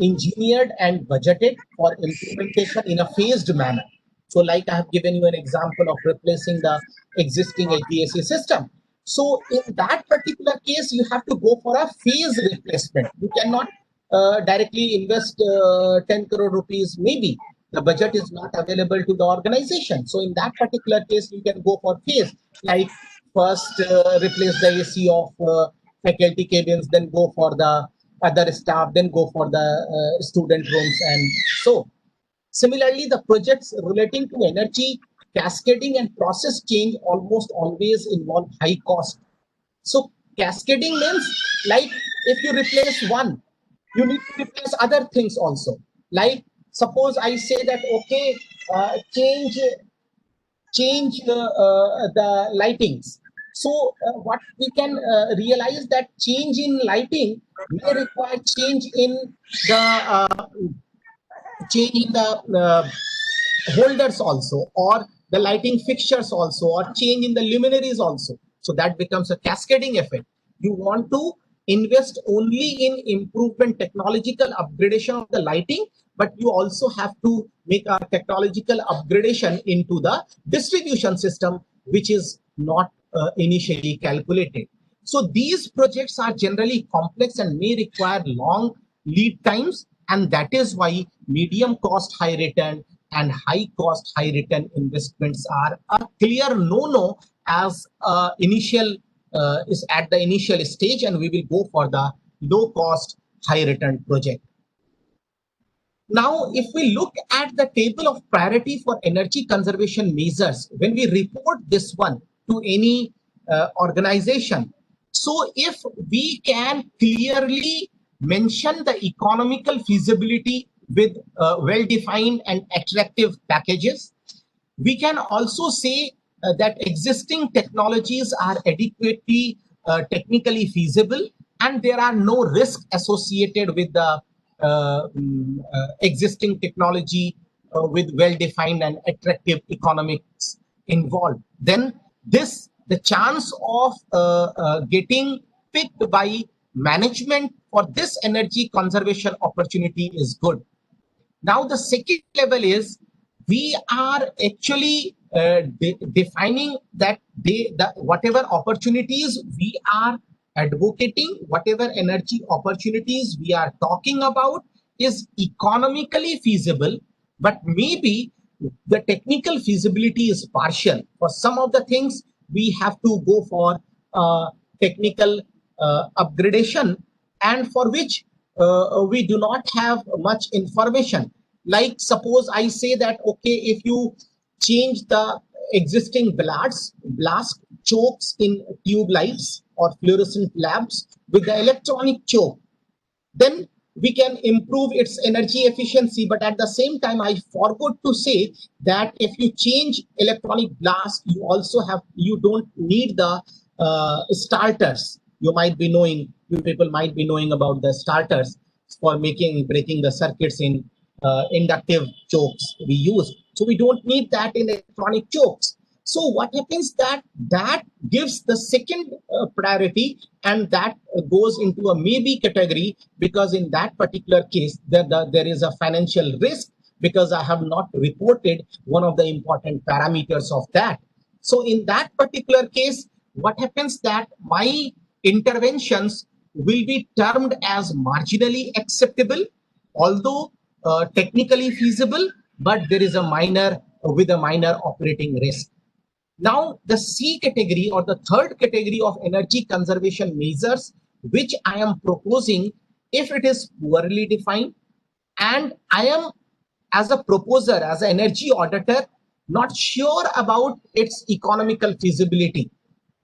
Speaker 1: engineered, and budgeted for implementation in a phased manner. So, like I have given you an example of replacing the existing HVAC system. So, in that particular case, you have to go for a phase replacement. You cannot directly invest 10 crore rupees, maybe. The budget is not available to the organization. So, in that particular case, you can go for phase, like first replace the AC of faculty cabins, then go for the other staff, then go for the student rooms, and so similarly, the projects relating to energy cascading and process change almost always involve high cost. So cascading means, like, if you replace one, you need to replace other things also. Like, suppose I say that, okay, change the lightings. So what we can realize that change in lighting may require the change in the holders also, or the lighting fixtures also, or change in the luminaries also. So that becomes a cascading effect. You want to invest only in improvement, technological upgradation of the lighting, but you also have to make a technological upgradation into the distribution system, which is not initially calculated. So these projects are generally complex and may require long lead times, and that is why medium cost, high return and high cost, high return investments are a clear no-no as initial is at the initial stage, and we will go for the low cost, high return project. Now, if we look at the table of priority for energy conservation measures, when we report this one to any organization, so if we can clearly mention the economical feasibility with well-defined and attractive packages, we can also say that existing technologies are adequately technically feasible, and there are no risks associated with the existing technology with well-defined and attractive economics involved. Then the chance of getting picked by management for this energy conservation opportunity is good. Now, the second level is we are actually defining that whatever opportunities we are advocating, whatever energy opportunities we are talking about is economically feasible, but maybe the technical feasibility is partial. For some of the things, we have to go for technical upgradation, and for which we do not have much information. Like, suppose I say that, okay, if you change the existing blast chokes in tube lights or fluorescent lamps with the electronic choke, then we can improve its energy efficiency. But at the same time, I forgot to say that if you change electronic blast, you don't need the starters. You people might be knowing about the starters for breaking the circuits in inductive chokes we use. So we don't need that in electronic chokes. So what happens that gives the second priority, and that goes into a maybe category, because in that particular case there is a financial risk, because I have not reported one of the important parameters of that. So in that particular case, what happens that my interventions will be termed as marginally acceptable, although technically feasible, but there is a minor operating risk. Now, the C category, or the third category of energy conservation measures, which I am proposing, if it is poorly defined, and I am, as a proposer, as an energy auditor, not sure about its economical feasibility,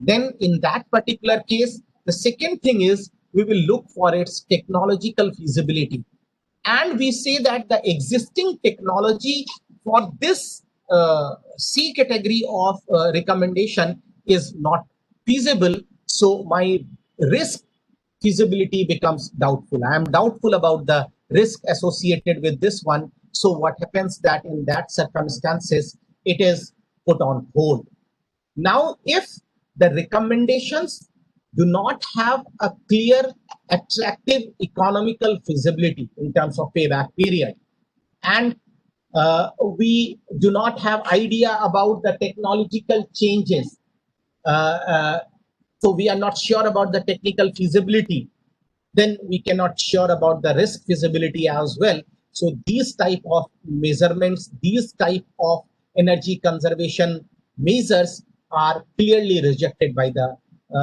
Speaker 1: then in that particular case, the second thing is we will look for its technological feasibility. And we say that the existing technology for this C category of recommendation is not feasible. So my risk feasibility becomes doubtful. I am doubtful about the risk associated with this one. So what happens that in that circumstances, it is put on hold. Now, if the recommendations do not have a clear, attractive economical feasibility in terms of payback period, and we do not have idea about the technological changes, uh, so we are not sure about the technical feasibility, then we cannot sure about the risk feasibility as well. So these type of measurements, these type of energy conservation measures are clearly rejected by the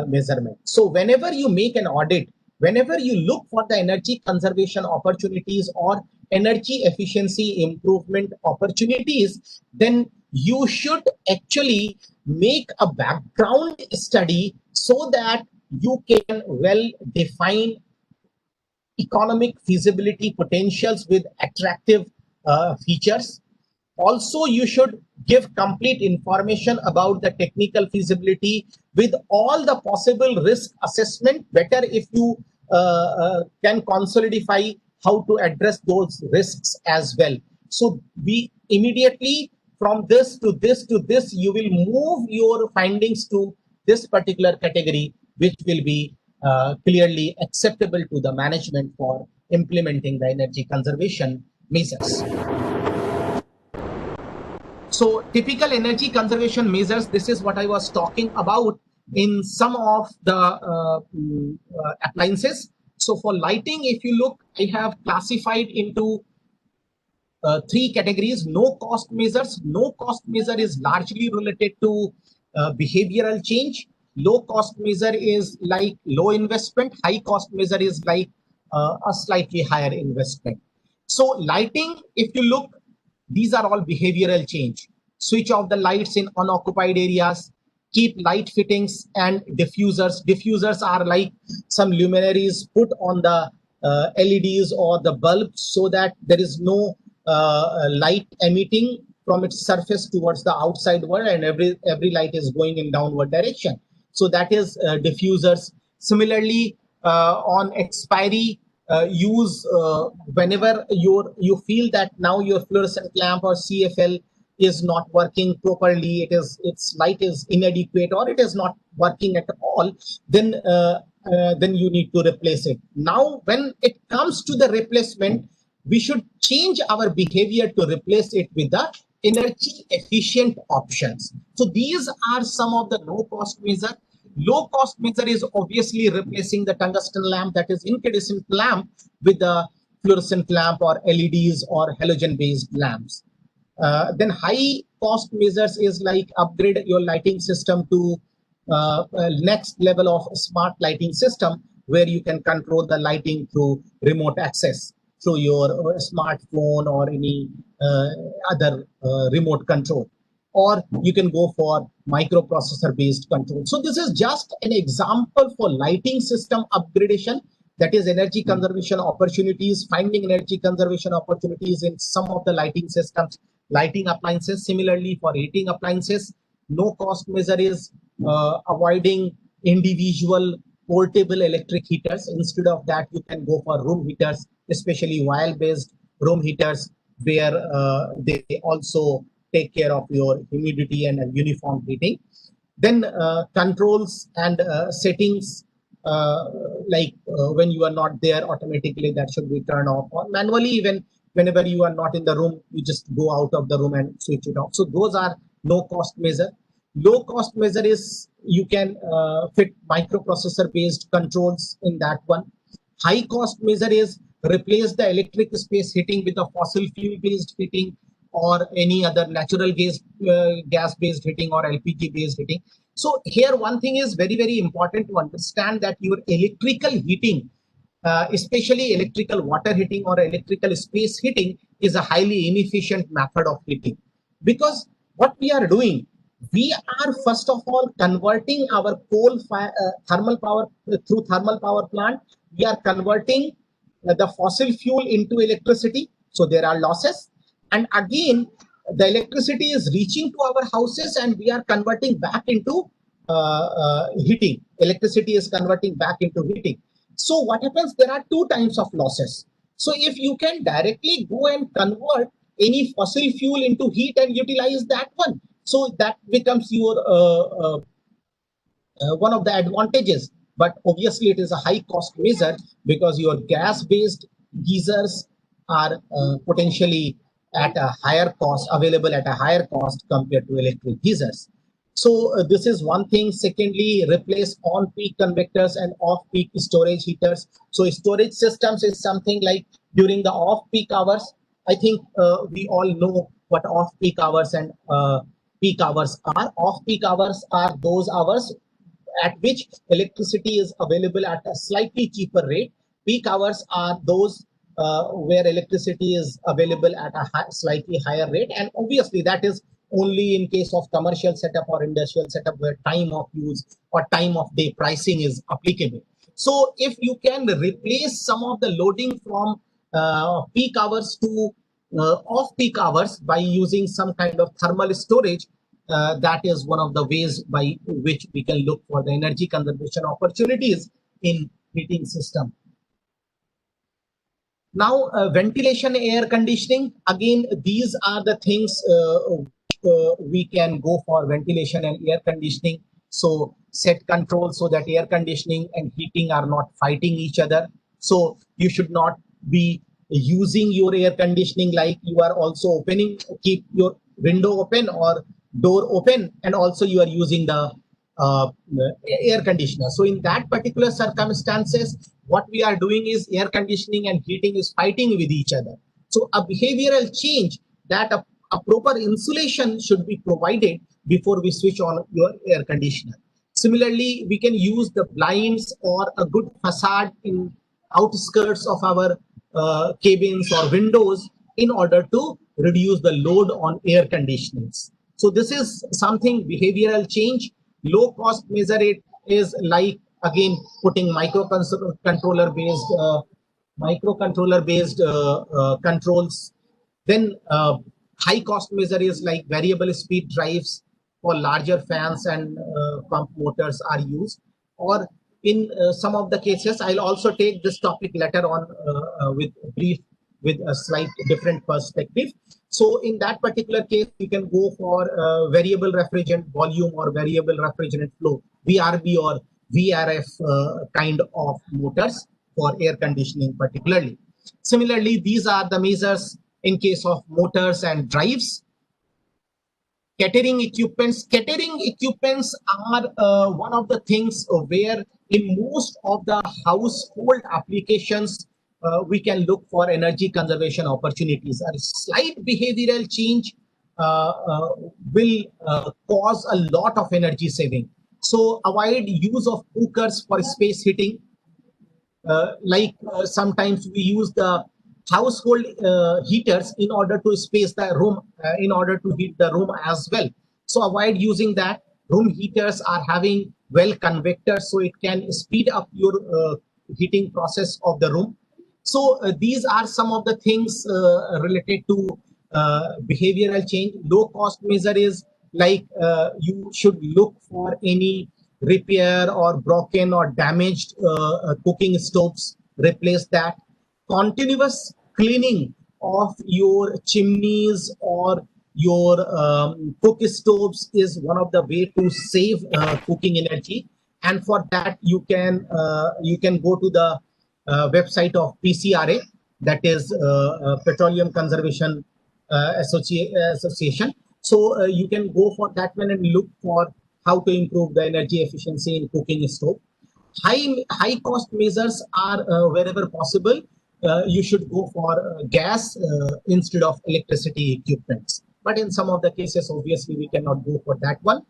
Speaker 1: measurement. So whenever you make an audit, whenever you look for the energy conservation opportunities or energy efficiency improvement opportunities, then you should actually make a background study so that you can well define economic feasibility potentials with attractive features. Also, you should give complete information about the technical feasibility with all the possible risk assessment. Better if you can consolidify how to address those risks as well. So we immediately from this to this to this, you will move your findings to this particular category, which will be clearly acceptable to the management for implementing the energy conservation measures. So typical energy conservation measures, this is what I was talking about in some of the appliances. So for lighting, if you look, I have classified into three categories. No cost measures. No cost measure is largely related to behavioral change. Low cost measure is like low investment. High cost measure is like a slightly higher investment. So lighting, if you look, these are all behavioral change. Switch off the lights in unoccupied areas, keep light fittings and diffusers. Diffusers are like some luminaries put on the LEDs or the bulbs so that there is no light emitting from its surface towards the outside world, and every light is going in downward direction. So that is diffusers. Similarly, on expiry, use whenever you feel that now your fluorescent lamp or CFL is not working properly, its light is inadequate or it is not working at all, then you need to replace it. Now, when it comes to the replacement, we should change our behavior to replace it with the energy efficient options. So these are some of the low cost measure. Low cost measure is obviously replacing the tungsten lamp, that is incandescent lamp, with the fluorescent lamp or LEDs or halogen based lamps. Then high cost measures is like upgrade your lighting system to next level of smart lighting system, where you can control the lighting through remote access through your smartphone or any other remote control, or you can go for microprocessor based control. So this is just an example for lighting system upgradation, that is energy conservation opportunities, finding energy conservation opportunities in some of the lighting systems, lighting appliances. Similarly, for heating appliances, no cost measure is avoiding individual portable electric heaters. Instead of that, you can go for room heaters, especially wire based room heaters, where they also take care of your humidity and uniform heating. Then controls and settings, when you are not there, automatically that should be turned off, or manually, even whenever you are not in the room, you just go out of the room and switch it off. So those are low cost measure. Low cost measure is you can fit microprocessor based controls in that one. High cost measure is replace the electric space heating with a fossil fuel based heating or any other natural gas based heating or LPG based heating. So here one thing is very, very important to understand, that your electrical heating especially electrical water heating or electrical space heating is a highly inefficient method of heating, because what we are doing, we are first of all converting our thermal power through thermal power plant. We are converting the fossil fuel into electricity, so there are losses, and again the electricity is reaching to our houses and we are converting back into heating. Electricity is converting back into heating. So what happens, there are two types of losses. So if you can directly go and convert any fossil fuel into heat and utilize that one, so that becomes your one of the advantages. But obviously it is a high cost measure, because your gas based geysers are potentially at a higher cost, available at a higher cost compared to electric geysers. So this is one thing. Secondly, replace on peak convectors and off peak storage heaters. So storage systems is something like during the off peak hours. I think we all know what off peak hours and peak hours are. Off peak hours are those hours at which electricity is available at a slightly cheaper rate. Peak hours are those where electricity is available at a slightly higher rate. And obviously that is only in case of commercial setup or industrial setup where time of use or time of day pricing is applicable. So if you can replace some of the loading from peak hours to off peak hours by using some kind of thermal storage, that is one of the ways by which we can look for the energy conservation opportunities in heating system. Now, ventilation, air conditioning, again, these are the things we can go for ventilation and air conditioning. So set control so that air conditioning and heating are not fighting each other. So you should not be using your air conditioning like you are also keep your window open or door open, and also you are using the air conditioner. So in that particular circumstances, what we are doing is air conditioning and heating is fighting with each other. So a behavioral change, that a proper insulation should be provided before we switch on your air conditioner. Similarly, we can use the blinds or a good facade in outskirts of our cabins or windows in order to reduce the load on air conditionings. So this is something behavioral change. Low cost measure it is like, again, putting microcontroller based controls. Then high cost measure is like variable speed drives for larger fans and pump motors are used. Or in some of the cases, I'll also take this topic later on with a slight different perspective. So in that particular case, you can go for variable refrigerant volume or variable refrigerant flow, VRV or VRF kind of motors for air conditioning particularly. Similarly, these are the measures in case of motors and drives. Catering equipments. Catering equipments are one of the things where in most of the household applications, we can look for energy conservation opportunities. A slight behavioral change will cause a lot of energy saving. So avoid use of cookers for space heating. Sometimes we use the household heaters in order to space the room, in order to heat the room as well. So avoid using that. Room heaters are having well convectors, so it can speed up your heating process of the room. So these are some of the things related to behavioral change. Low cost measure is like you should look for any repair or broken or damaged cooking stoves, replace that. Continuous cleaning of your chimneys or your cook stoves is one of the way to save cooking energy. And for that, you can go to the website of PCRA, that is Petroleum Conservation Association. So you can go for that one and look for how to improve the energy efficiency in cooking stove. High cost measures are wherever possible. You should go for gas instead of electricity equipments. But in some of the cases, obviously, we cannot go for that one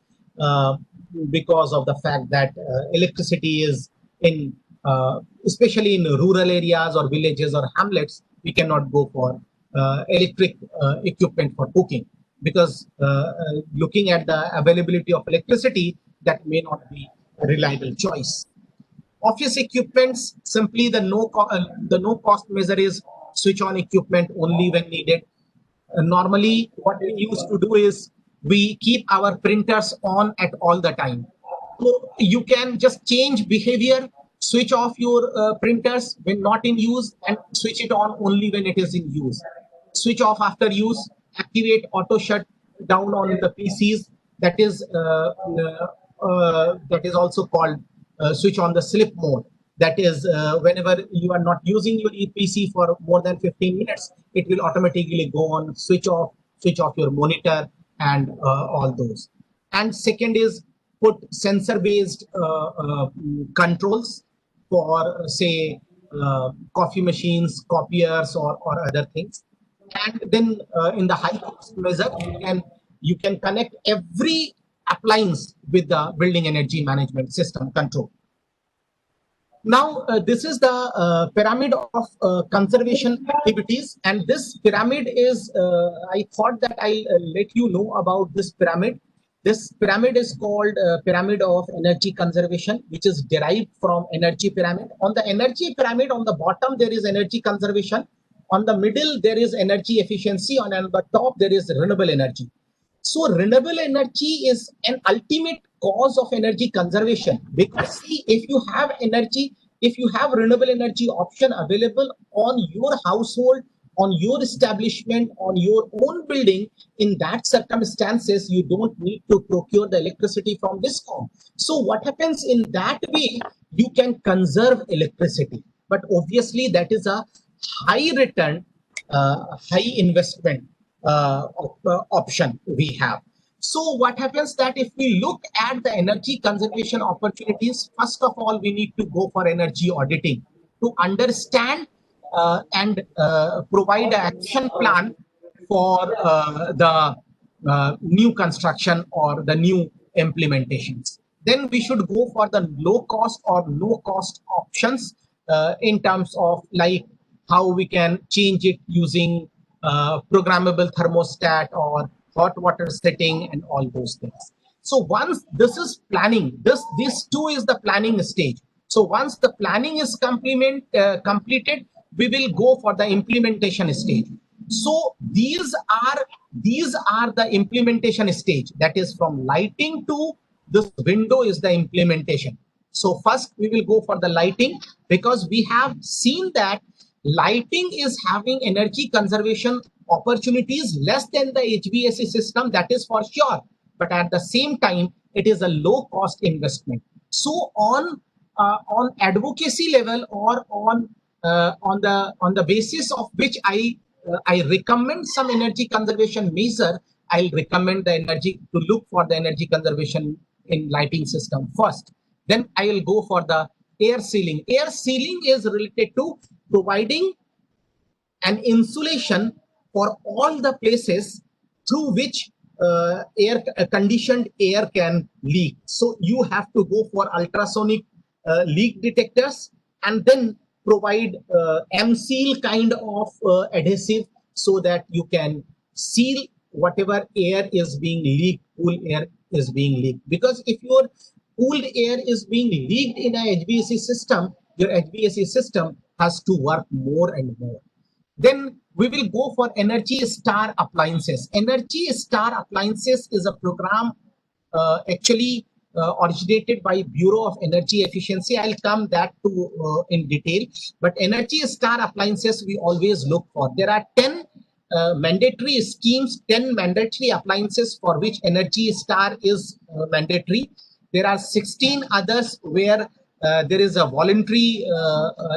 Speaker 1: because of the fact that electricity is in especially in rural areas or villages or hamlets, we cannot go for electric equipment for cooking because looking at the availability of electricity, that may not be a reliable choice. Office equipments, simply the no cost measure is switch on equipment only when needed. Normally, what we used to do is we keep our printers on at all the time. So you can just change behavior, switch off your printers when not in use, and switch it on only when it is in use. Switch off after use, activate auto shut down on the PCs. That is also called switch on the sleep mode. That is, whenever you are not using your EPC for more than 15 minutes, it will automatically go on switch off your monitor and all those. And second is put sensor based controls for say coffee machines, copiers, or other things. And then in the high cost measure, you can connect every appliance with the building energy management system control. Now, this is the pyramid of conservation activities, and this pyramid is, I thought that I'll let you know about this pyramid. This pyramid is called Pyramid of Energy Conservation, which is derived from energy pyramid. On the energy pyramid, on the bottom, there is energy conservation. On the middle, there is energy efficiency, and on the top, there is renewable energy. So renewable energy is an ultimate cause of energy conservation, because see, if you have renewable energy option available on your household, on your establishment, on your own building, in that circumstances, you don't need to procure the electricity from Discom. So what happens in that way, you can conserve electricity. But obviously that is a high return, high investment option we have. So what happens that if we look at the energy conservation opportunities, first of all, we need to go for energy auditing to understand and provide an action plan for the new construction or the new implementations. Then we should go for the low cost or no cost options in terms of like how we can change it using programmable thermostat or hot water setting and all those things. So once this is planning, this too is the planning stage. So once the planning is completed, we will go for the implementation stage. So these are the implementation stage. That is from lighting to this window is the implementation. So first we will go for the lighting, because we have seen that lighting is having energy conservation opportunities less than the HVAC system, that is for sure. But at the same time, it is a low cost investment. So on advocacy level, or on the basis of which I recommend some energy conservation measure, I'll recommend the energy to look for the energy conservation in lighting system first. Then I will go for the air sealing. Air sealing is related to providing an insulation for all the places through which conditioned air can leak. So you have to go for ultrasonic leak detectors, and then provide M-seal kind of adhesive, so that you can seal whatever air is being leaked, cool air is being leaked. Because if your cooled air is being leaked in a HVAC system, your HVAC system has to work more and more. Then we will go for Energy Star appliances. Energy Star appliances is a program actually originated by Bureau of Energy Efficiency. I'll come that to in detail. But Energy Star appliances we always look for. There are 10 mandatory schemes, 10 mandatory appliances for which Energy Star is mandatory. There are 16 others where there is a voluntary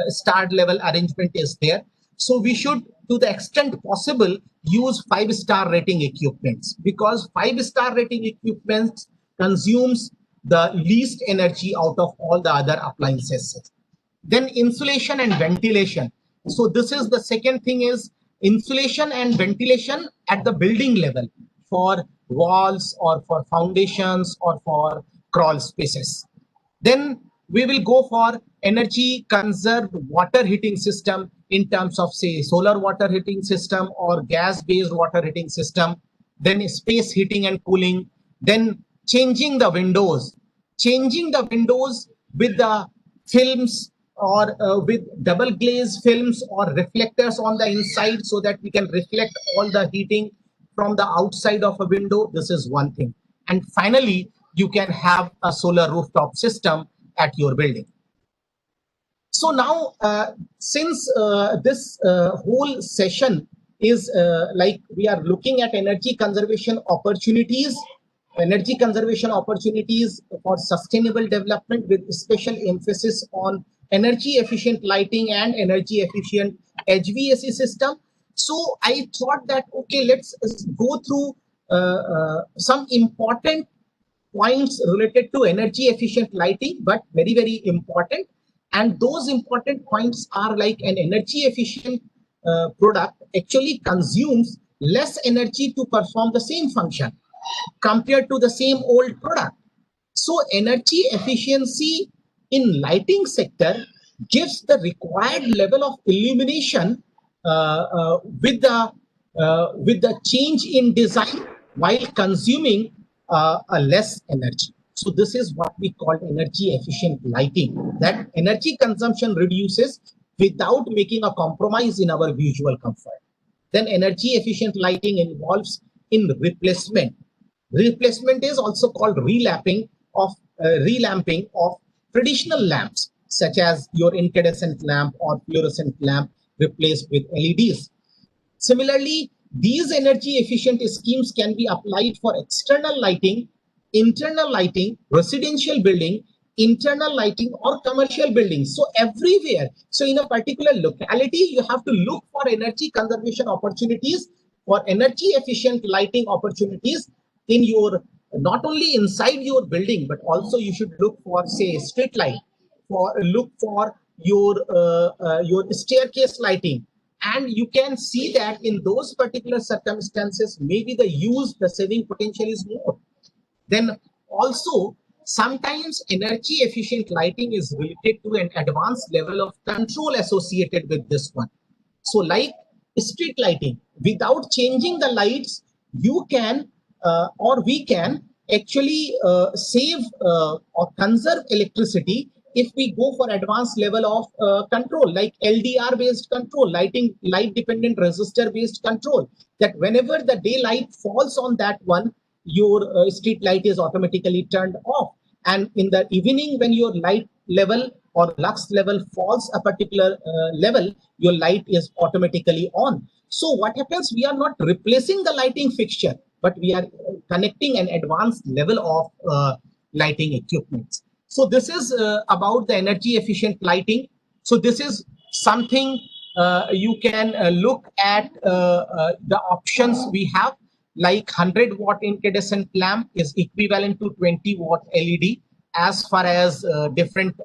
Speaker 1: star level arrangement is there. So we should, to the extent possible, use 5-star rating equipments, because 5-star rating equipments consumes the least energy out of all the other appliances. Then insulation and ventilation. So this is the second thing, is insulation and ventilation at the building level for walls or for foundations or for crawl spaces. Then we will go for energy conserved water heating system in terms of, say, solar water heating system or gas based water heating system, then space heating and cooling, then changing the windows with the films or with double glaze films or reflectors on the inside so that we can reflect all the heating from the outside of a window. This is one thing. And finally, you can have a solar rooftop system at your building. So now, since this whole session is like we are looking at energy conservation opportunities for sustainable development with special emphasis on energy efficient lighting and energy efficient HVAC system. So I thought that, okay, let's go through some important points related to energy efficient lighting, but very, very important. And those important points are like an energy efficient product actually consumes less energy to perform the same function compared to the same old product. So energy efficiency in lighting sector gives the required level of illumination with the change in design while consuming a less energy. So this is what we call energy efficient lighting, that energy consumption reduces without making a compromise in our visual comfort. Then energy efficient lighting involves in replacement. Replacement is also called relamping of traditional lamps, such as your incandescent lamp or fluorescent lamp replaced with LEDs. Similarly, these energy efficient schemes can be applied for external lighting, internal lighting, residential building, internal lighting, or commercial buildings. So everywhere. So in a particular locality, you have to look for energy conservation opportunities, for energy efficient lighting opportunities in your, not only inside your building, but also you should look for, say, street light, look for your staircase lighting. And you can see that in those particular circumstances, maybe the saving potential is more. Then also, sometimes energy efficient lighting is related to an advanced level of control associated with this one. So like street lighting, without changing the lights, you can or we can actually save or conserve electricity if we go for advanced level of control, like LDR based control, light dependent resistor based control, that whenever the daylight falls on that one, your street light is automatically turned off. And in the evening, when your light level or lux level falls a particular level, your light is automatically on. So what happens? We are not replacing the lighting fixture, but we are connecting an advanced level of lighting equipment. So this is about the energy efficient lighting. So this is something you can look at the options we have, like 100-watt incandescent lamp is equivalent to 20-watt LED as far as different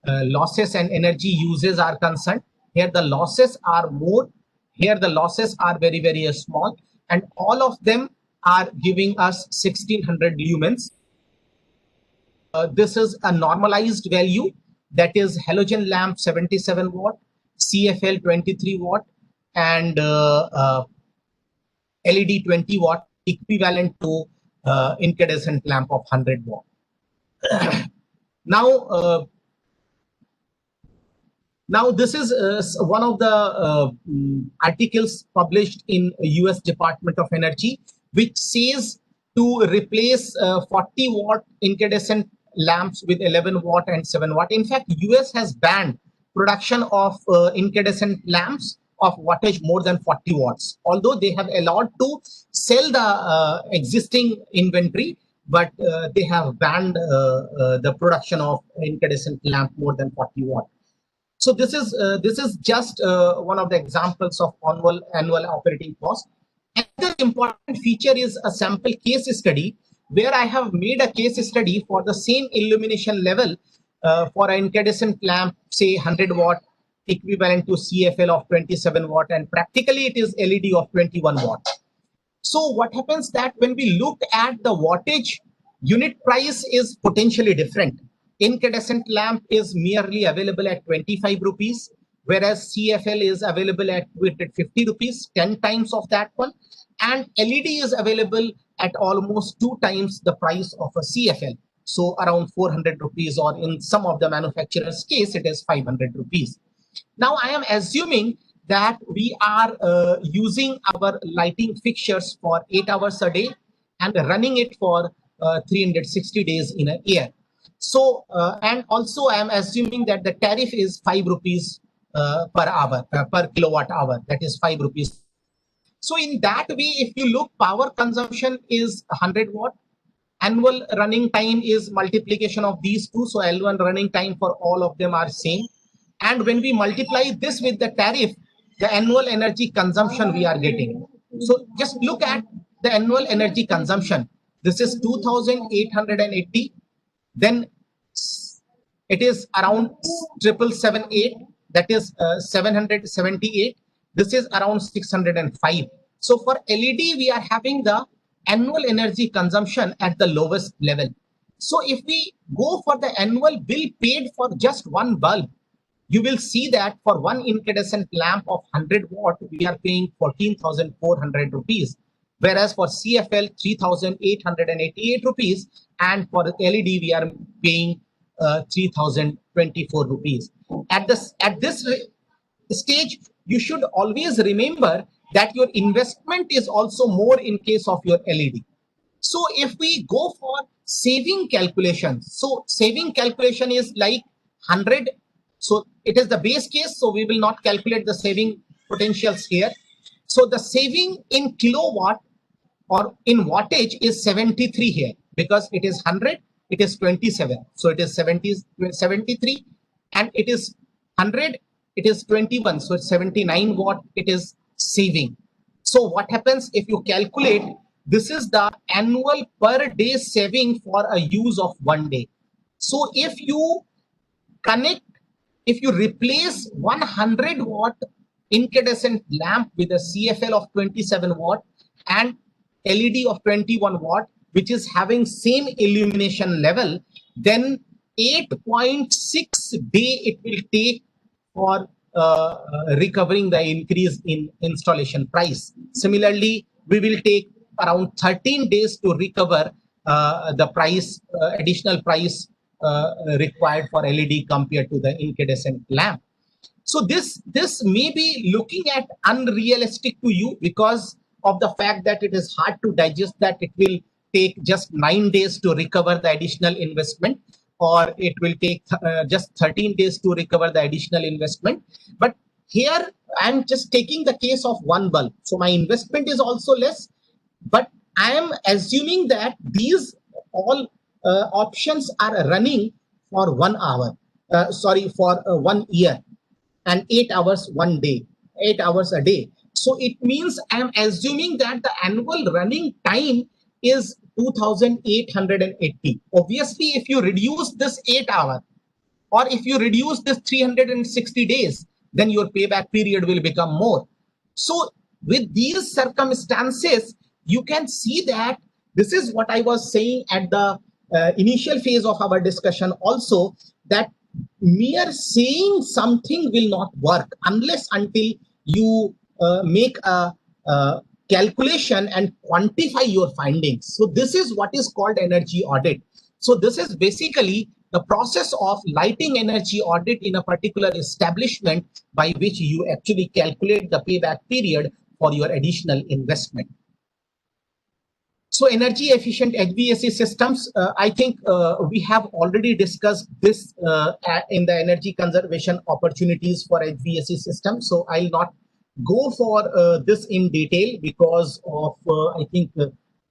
Speaker 1: losses and energy uses are concerned. Here the losses are more, here the losses are very, very small, and all of them are giving us 1600 lumens. This is a normalized value, that is halogen lamp 77 watt, CFL 23 watt, and LED 20 watt, equivalent to incandescent lamp of 100 watt. Now this is one of the articles published in US Department of Energy, which says to replace 40-watt incandescent lamps with 11-watt and 7-watt. In fact, US has banned production of incandescent lamps of wattage more than 40 watts, although they have allowed to sell the existing inventory, but they have banned the production of incandescent lamp more than 40 watt. So this is just one of the examples of annual operating cost. Another important feature is a sample case study, where I have made a case study for the same illumination level for an incandescent lamp, say 100 watt, equivalent to CFL of 27 watt, and practically it is LED of 21 watt. So what happens that when we look at the wattage, unit price is potentially different. Incandescent lamp is merely available at 25 rupees, whereas CFL is available at 250 rupees, 10 times of that one. And LED is available at almost 2 times the price of a CFL. So around 400 rupees, or in some of the manufacturers' case, it is 500 rupees. Now I am assuming that we are using our lighting fixtures for 8 hours a day and running it for 360 days in a year. So, and also I am assuming that the tariff is 5 rupees per hour, per kilowatt hour, that is 5 rupees. So in that way, if you look, power consumption is 100 watt. Annual running time is multiplication of these two. So L1 running time for all of them are same. And when we multiply this with the tariff, the annual energy consumption we are getting. So just look at the annual energy consumption. This is 2,880. Then it is around 7778. That is 778. This is around 605. So for LED, we are having the annual energy consumption at the lowest level. So if we go for the annual bill paid for just one bulb, you will see that for one incandescent lamp of 100 watt, we are paying 14,400 rupees. Whereas for CFL, 3,888 rupees. And for LED, we are paying 3,024 rupees. At this stage, you should always remember that your investment is also more in case of your LED. So if we go for saving calculations, so saving calculation is like 100. So it is the base case. So we will not calculate the saving potentials here. So the saving in kilowatt or in wattage is 73 here, because it is 100, it is 27. So it is 73, and it is 100, it is 21. So it's 79 watt it is saving. So what happens if you calculate, this is the annual per day saving for a use of 1 day. So if you replace 100 watt incandescent lamp with a CFL of 27 watt and LED of 21 watt, which is having same illumination level, then 8.6 day it will take for recovering the increase in installation price. Similarly, we will take around 13 days to recover the price, additional price required for LED compared to the incandescent lamp. So this may be looking at unrealistic to you because of the fact that it is hard to digest that it will take just 9 days to recover the additional investment, or it will take just 13 days to recover the additional investment. But here I'm just taking the case of one bulb. So my investment is also less, but I am assuming that these all options are running for 1 hour, for 1 year, and 8 hours 1 day, 8 hours a day. So it means I am assuming that the annual running time is 2,880. Obviously, if you reduce this 8 hour, or if you reduce this 360 days, then your payback period will become more. So with these circumstances, you can see that this is what I was saying at the initial phase of our discussion also, that mere saying something will not work unless until you make a calculation and quantify your findings. So this is what is called energy audit. So this is basically the process of lighting energy audit in a particular establishment by which you actually calculate the payback period for your additional investment. So energy efficient HVAC systems, I think we have already discussed this in the energy conservation opportunities for HVAC systems. So I'll not go for this in detail because of, I think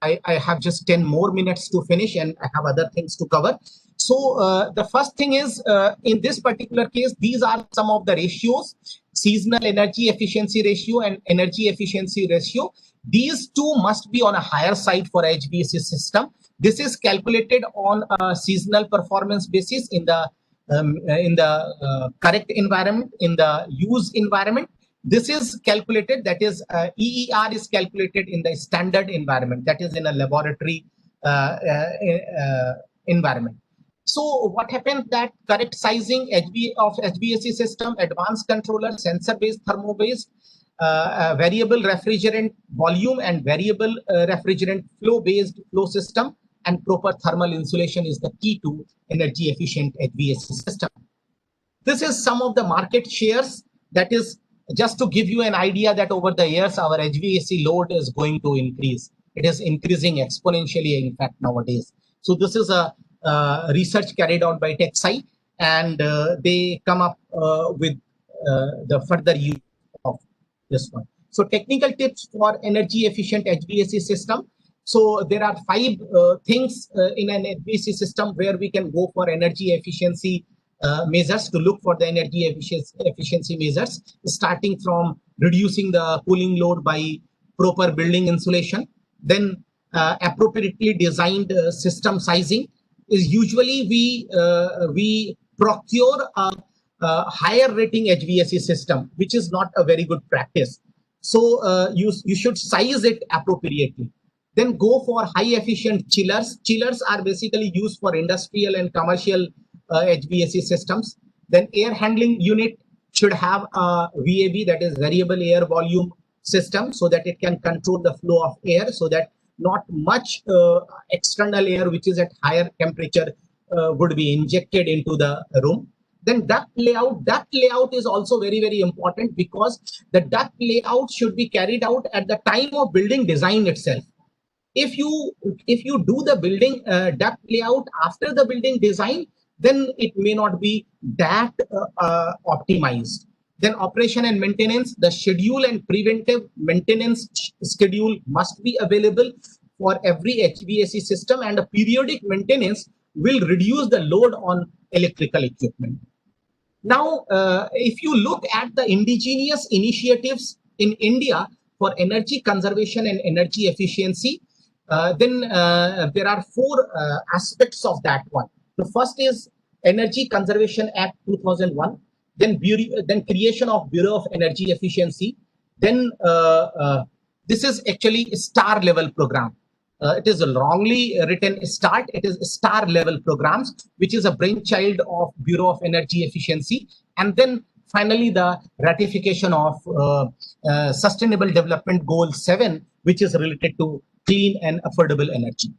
Speaker 1: I have just 10 more minutes to finish and I have other things to cover. So the first thing is, in this particular case, these are some of the ratios: seasonal energy efficiency ratio and energy efficiency ratio. These two must be on a higher side for HVAC system. This is calculated on a seasonal performance basis in the correct environment, in the use environment. This is calculated, that is EER is calculated in the standard environment, that is in a laboratory environment. So what happens that correct sizing of HVAC system, advanced controller, sensor-based, thermo-based, variable refrigerant volume and variable refrigerant flow-based flow system, and proper thermal insulation is the key to energy efficient HVAC system. This is some of the market shares. That is just to give you an idea that over the years, our HVAC load is going to increase. It is increasing exponentially, in fact, nowadays. So this is a research carried out by TechSci, and they come up with the further use of this one. So technical tips for energy efficient HVAC system. So there are 5 things in an HVAC system where we can go for energy efficiency measures, to look for the energy efficiency measures, starting from reducing the cooling load by proper building insulation. Then appropriately designed system sizing is usually we procure a higher rating HVAC system, which is not a very good practice. So you should size it appropriately. Then go for high efficient chillers. Chillers are basically used for industrial and commercial HVAC systems. Then air handling unit should have a VAV, that is variable air volume system, so that it can control the flow of air, so that not much external air which is at higher temperature would be injected into the room. Then duct layout. Duct layout is also very, very important, because the duct layout should be carried out at the time of building design itself. If you do the building duct layout after the building design, then it may not be that optimized. Then operation and maintenance, the schedule and preventive maintenance schedule must be available for every HVAC system, and a periodic maintenance will reduce the load on electrical equipment. Now, if you look at the indigenous initiatives in India for energy conservation and energy efficiency, then there are 4 aspects of that one. The first is Energy Conservation Act 2001, then creation of Bureau of Energy Efficiency. Then this is actually a star level program. It is a wrongly written START. It is star level programs, which is a brainchild of Bureau of Energy Efficiency. And then finally, the ratification of Sustainable Development Goal 7, which is related to clean and affordable energy.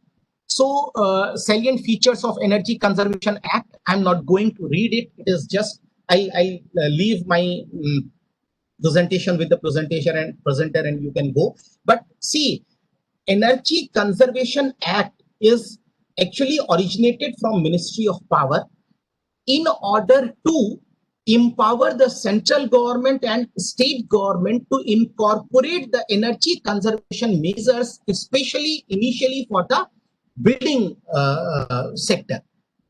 Speaker 1: So salient features of Energy Conservation Act, I'm not going to read it. It is just, I leave my presentation with the presenter and you can go. But see, Energy Conservation Act is actually originated from Ministry of Power in order to empower the central government and state government to incorporate the energy conservation measures, especially initially for the building sector.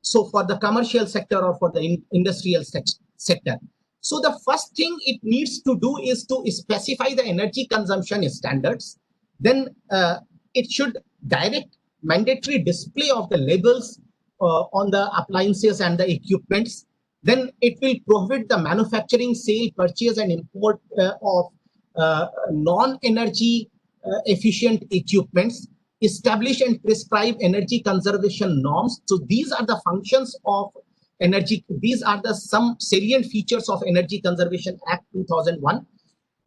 Speaker 1: So for the commercial sector or for the industrial sector. So the first thing it needs to do is to specify the energy consumption standards. Then it should direct mandatory display of the labels on the appliances and the equipments. Then it will prohibit the manufacturing, sale, purchase, and import of non-energy efficient equipments. Establish and prescribe energy conservation norms. So these are the functions of energy. These are the some salient features of Energy Conservation Act 2001.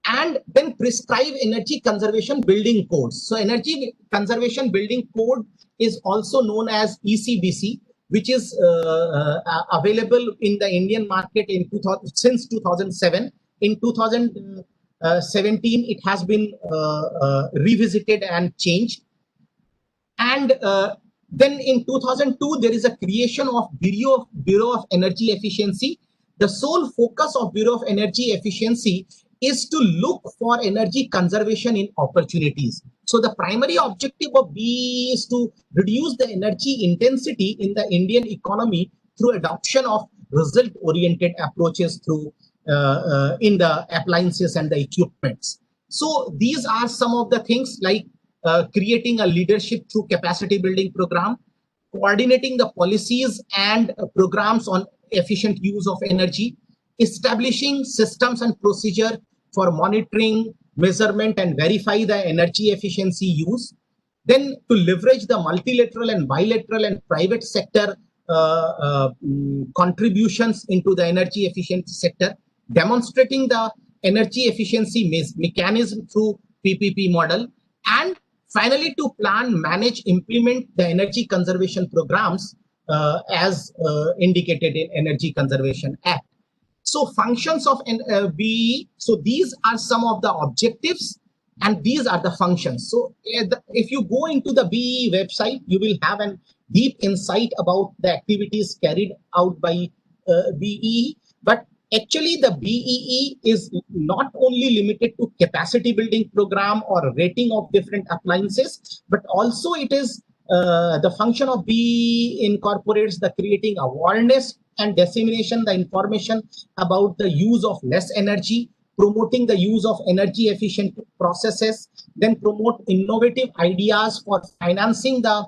Speaker 1: And then prescribe energy conservation building codes. So energy conservation building code is also known as ECBC, which is available in the Indian market in since 2007. In 2017, it has been revisited and changed. And then in 2002, there is a creation of Bureau of Energy Efficiency. The sole focus of Bureau of Energy Efficiency is to look for energy conservation in opportunities. So the primary objective of BE is to reduce the energy intensity in the Indian economy through adoption of result-oriented approaches through in the appliances and the equipments. So these are some of the things like creating a leadership through capacity building program, coordinating the policies and programs on efficient use of energy, establishing systems and procedure for monitoring, measurement, and verify the energy efficiency use. Then to leverage the multilateral and bilateral and private sector contributions into the energy efficiency sector, demonstrating the energy efficiency mechanism through PPP model, and finally to plan, manage, implement the energy conservation programs as indicated in Energy Conservation Act. So functions of BEE, so these are some of the objectives and these are the functions. So if you go into the BEE website, you will have a deep insight about the activities carried out by BEE. But actually the BEE is not only limited to capacity building program or rating of different appliances, but also it is the function of BEE incorporates the creating awareness and dissemination the information about the use of less energy, promoting the use of energy efficient processes, then promote innovative ideas for financing the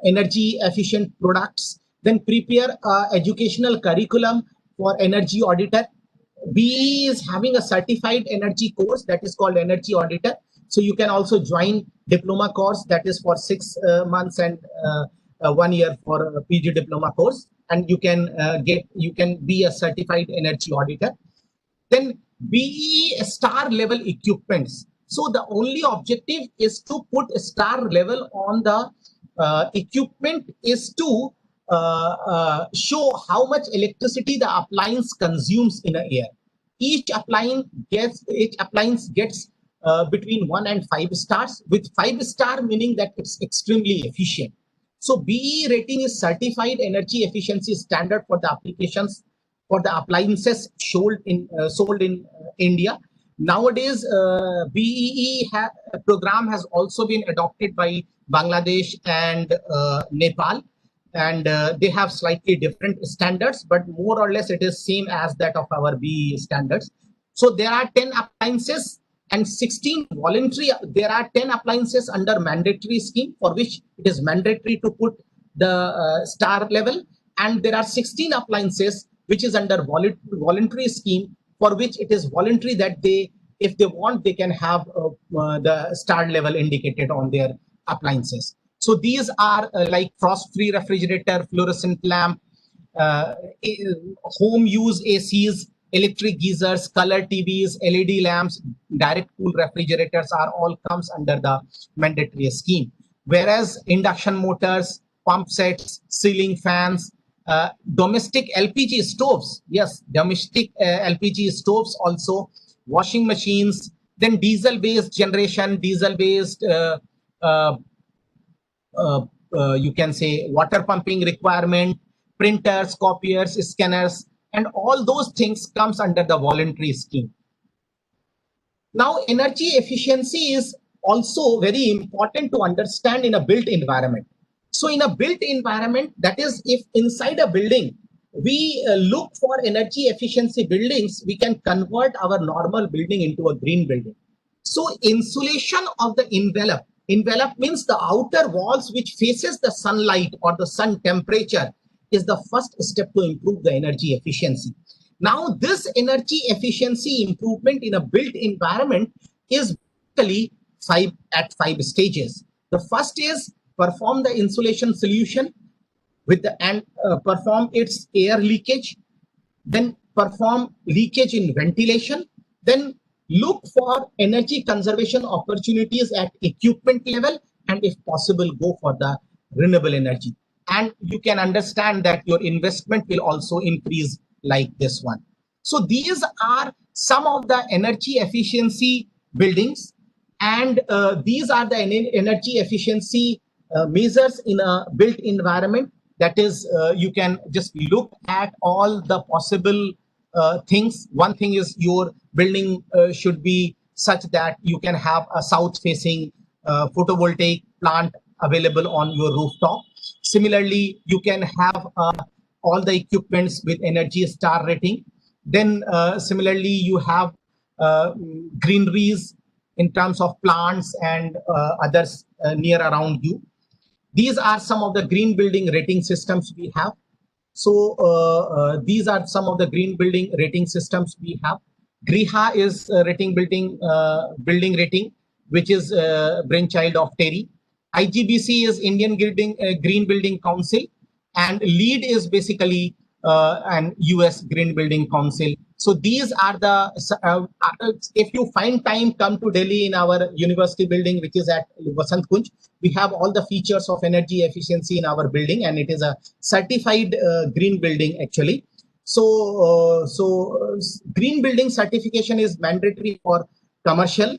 Speaker 1: energy efficient products, then prepare educational curriculum for energy auditor. BE is having a certified energy course that is called energy auditor. So you can also join diploma course that is for 6 months and 1 year for a PG diploma course, and you can be a certified energy auditor. Then BEE star level equipments. So the only objective is to put a star level on the equipment is to show how much electricity the appliance consumes in a year. Each appliance gets between 1 and 5 stars, with 5 star meaning that it's extremely efficient. So BEE rating is certified energy efficiency standard for the applications for the appliances sold in India. Nowadays, BEE program has also been adopted by Bangladesh and Nepal, and they have slightly different standards, but more or less it is same as that of our BEE standards. So there are 10 appliances and 16 voluntary. There are 10 appliances under mandatory scheme for which it is mandatory to put the star level, and there are 16 appliances which is under voluntary scheme for which it is voluntary that they, if they want, they can have the star level indicated on their appliances. So these are like frost-free refrigerator, fluorescent lamp, home use ACs, electric geysers, color TVs, LED lamps, direct cool refrigerators are all comes under the mandatory scheme. Whereas induction motors, pump sets, ceiling fans, domestic LPG stoves, yes, domestic LPG stoves also, washing machines, then diesel-based generation, diesel-based, you can say water pumping requirement, printers, copiers, scanners, and all those things comes under the voluntary scheme. Now, energy efficiency is also very important to understand in a built environment. So in a built environment, that is, if inside a building, we look for energy efficiency buildings, we can convert our normal building into a green building. So insulation of the envelope means the outer walls which faces the sunlight or the sun temperature is the first step to improve the energy efficiency. Now, this energy efficiency improvement in a built environment is basically 5 stages. The first is perform the insulation solution with the perform its air leakage, then perform leakage in ventilation, then look for energy conservation opportunities at equipment level, and if possible, go for the renewable energy. And you can understand that your investment will also increase like this one. So these are some of the energy efficiency buildings, and these are the energy efficiency measures in a built environment. That is, you can just look at all the possible things. One thing is your building should be such that you can have a south facing photovoltaic plant available on your rooftop. Similarly, you can have all the equipments with Energy Star rating. Then similarly, you have greeneries in terms of plants and others near around you. These are some of the green building rating systems we have. So these are some of the green building rating systems we have. Griha is building rating, which is brainchild of TERI. IGBC is Indian Green Building Council. and LEED is basically an US Green Building Council. So these are the, if you find time, come to Delhi in our university building, which is at Vasant Kunj. We have all the features of energy efficiency in our building, and it is a certified green building actually. So, green building certification is mandatory for commercial,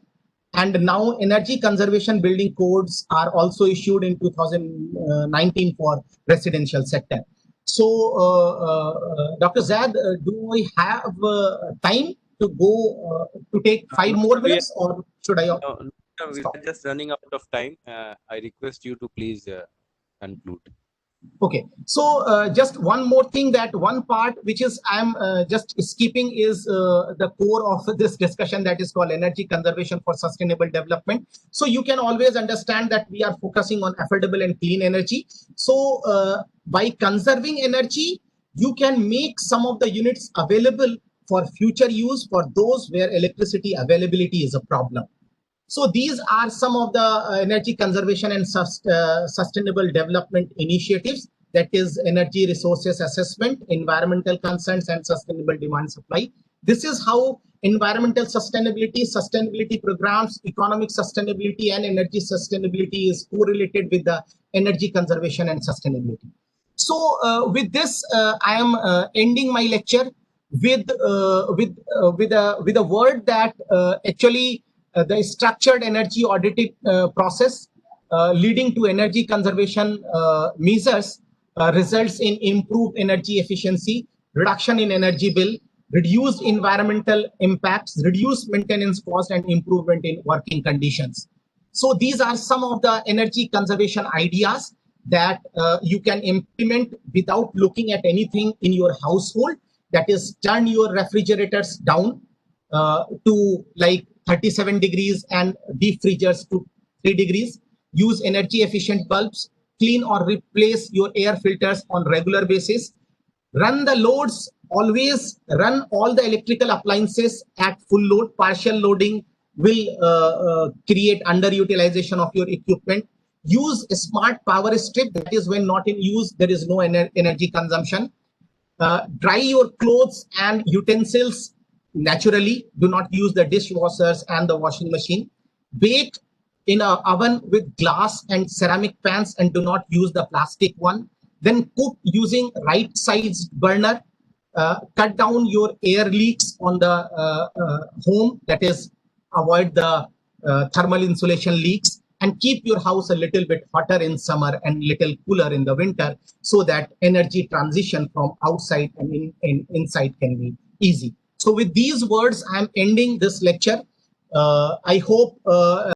Speaker 1: and now energy conservation building codes are also issued in 2019 for residential sector. So, Dr. Zad, do I have time to go to take 5 more minutes, or should I?
Speaker 2: No, we are just running out of time. I request you to please conclude.
Speaker 1: Okay, so just one more thing, that one part which is I'm just skipping is the core of this discussion, that is called energy conservation for sustainable development. So you can always understand that we are focusing on affordable and clean energy. So by conserving energy, you can make some of the units available for future use for those where electricity availability is a problem. So these are some of the energy conservation and sustainable development initiatives, that is energy resources assessment, environmental concerns, and sustainable demand supply. This is how environmental sustainability programs, economic sustainability, and energy sustainability is correlated with the energy conservation and sustainability. So with this, I am ending my lecture with a word that actually the structured energy auditing process leading to energy conservation measures results in improved energy efficiency, reduction in energy bill, reduced environmental impacts, reduced maintenance cost, and improvement in working conditions. So these are some of the energy conservation ideas that you can implement without looking at anything in your household. That is, turn your refrigerators down to like 37 degrees and deep freezers to 3 degrees. Use energy efficient bulbs. Clean or replace your air filters on regular basis. Run the loads. Always run all the electrical appliances at full load. Partial loading will create underutilization of your equipment. Use a smart power strip. That is, when not in use, there is no energy consumption. Dry your clothes and utensils naturally. Do not use the dishwashers and the washing machine. Bake in an oven with glass and ceramic pans, and do not use the plastic one. Then cook using right-sized burner. Cut down your air leaks on the home, that is, avoid the thermal insulation leaks, and keep your house a little bit hotter in summer and little cooler in the winter, so that energy transition from outside and inside can be easy. So with these words, I'm ending this lecture. I hope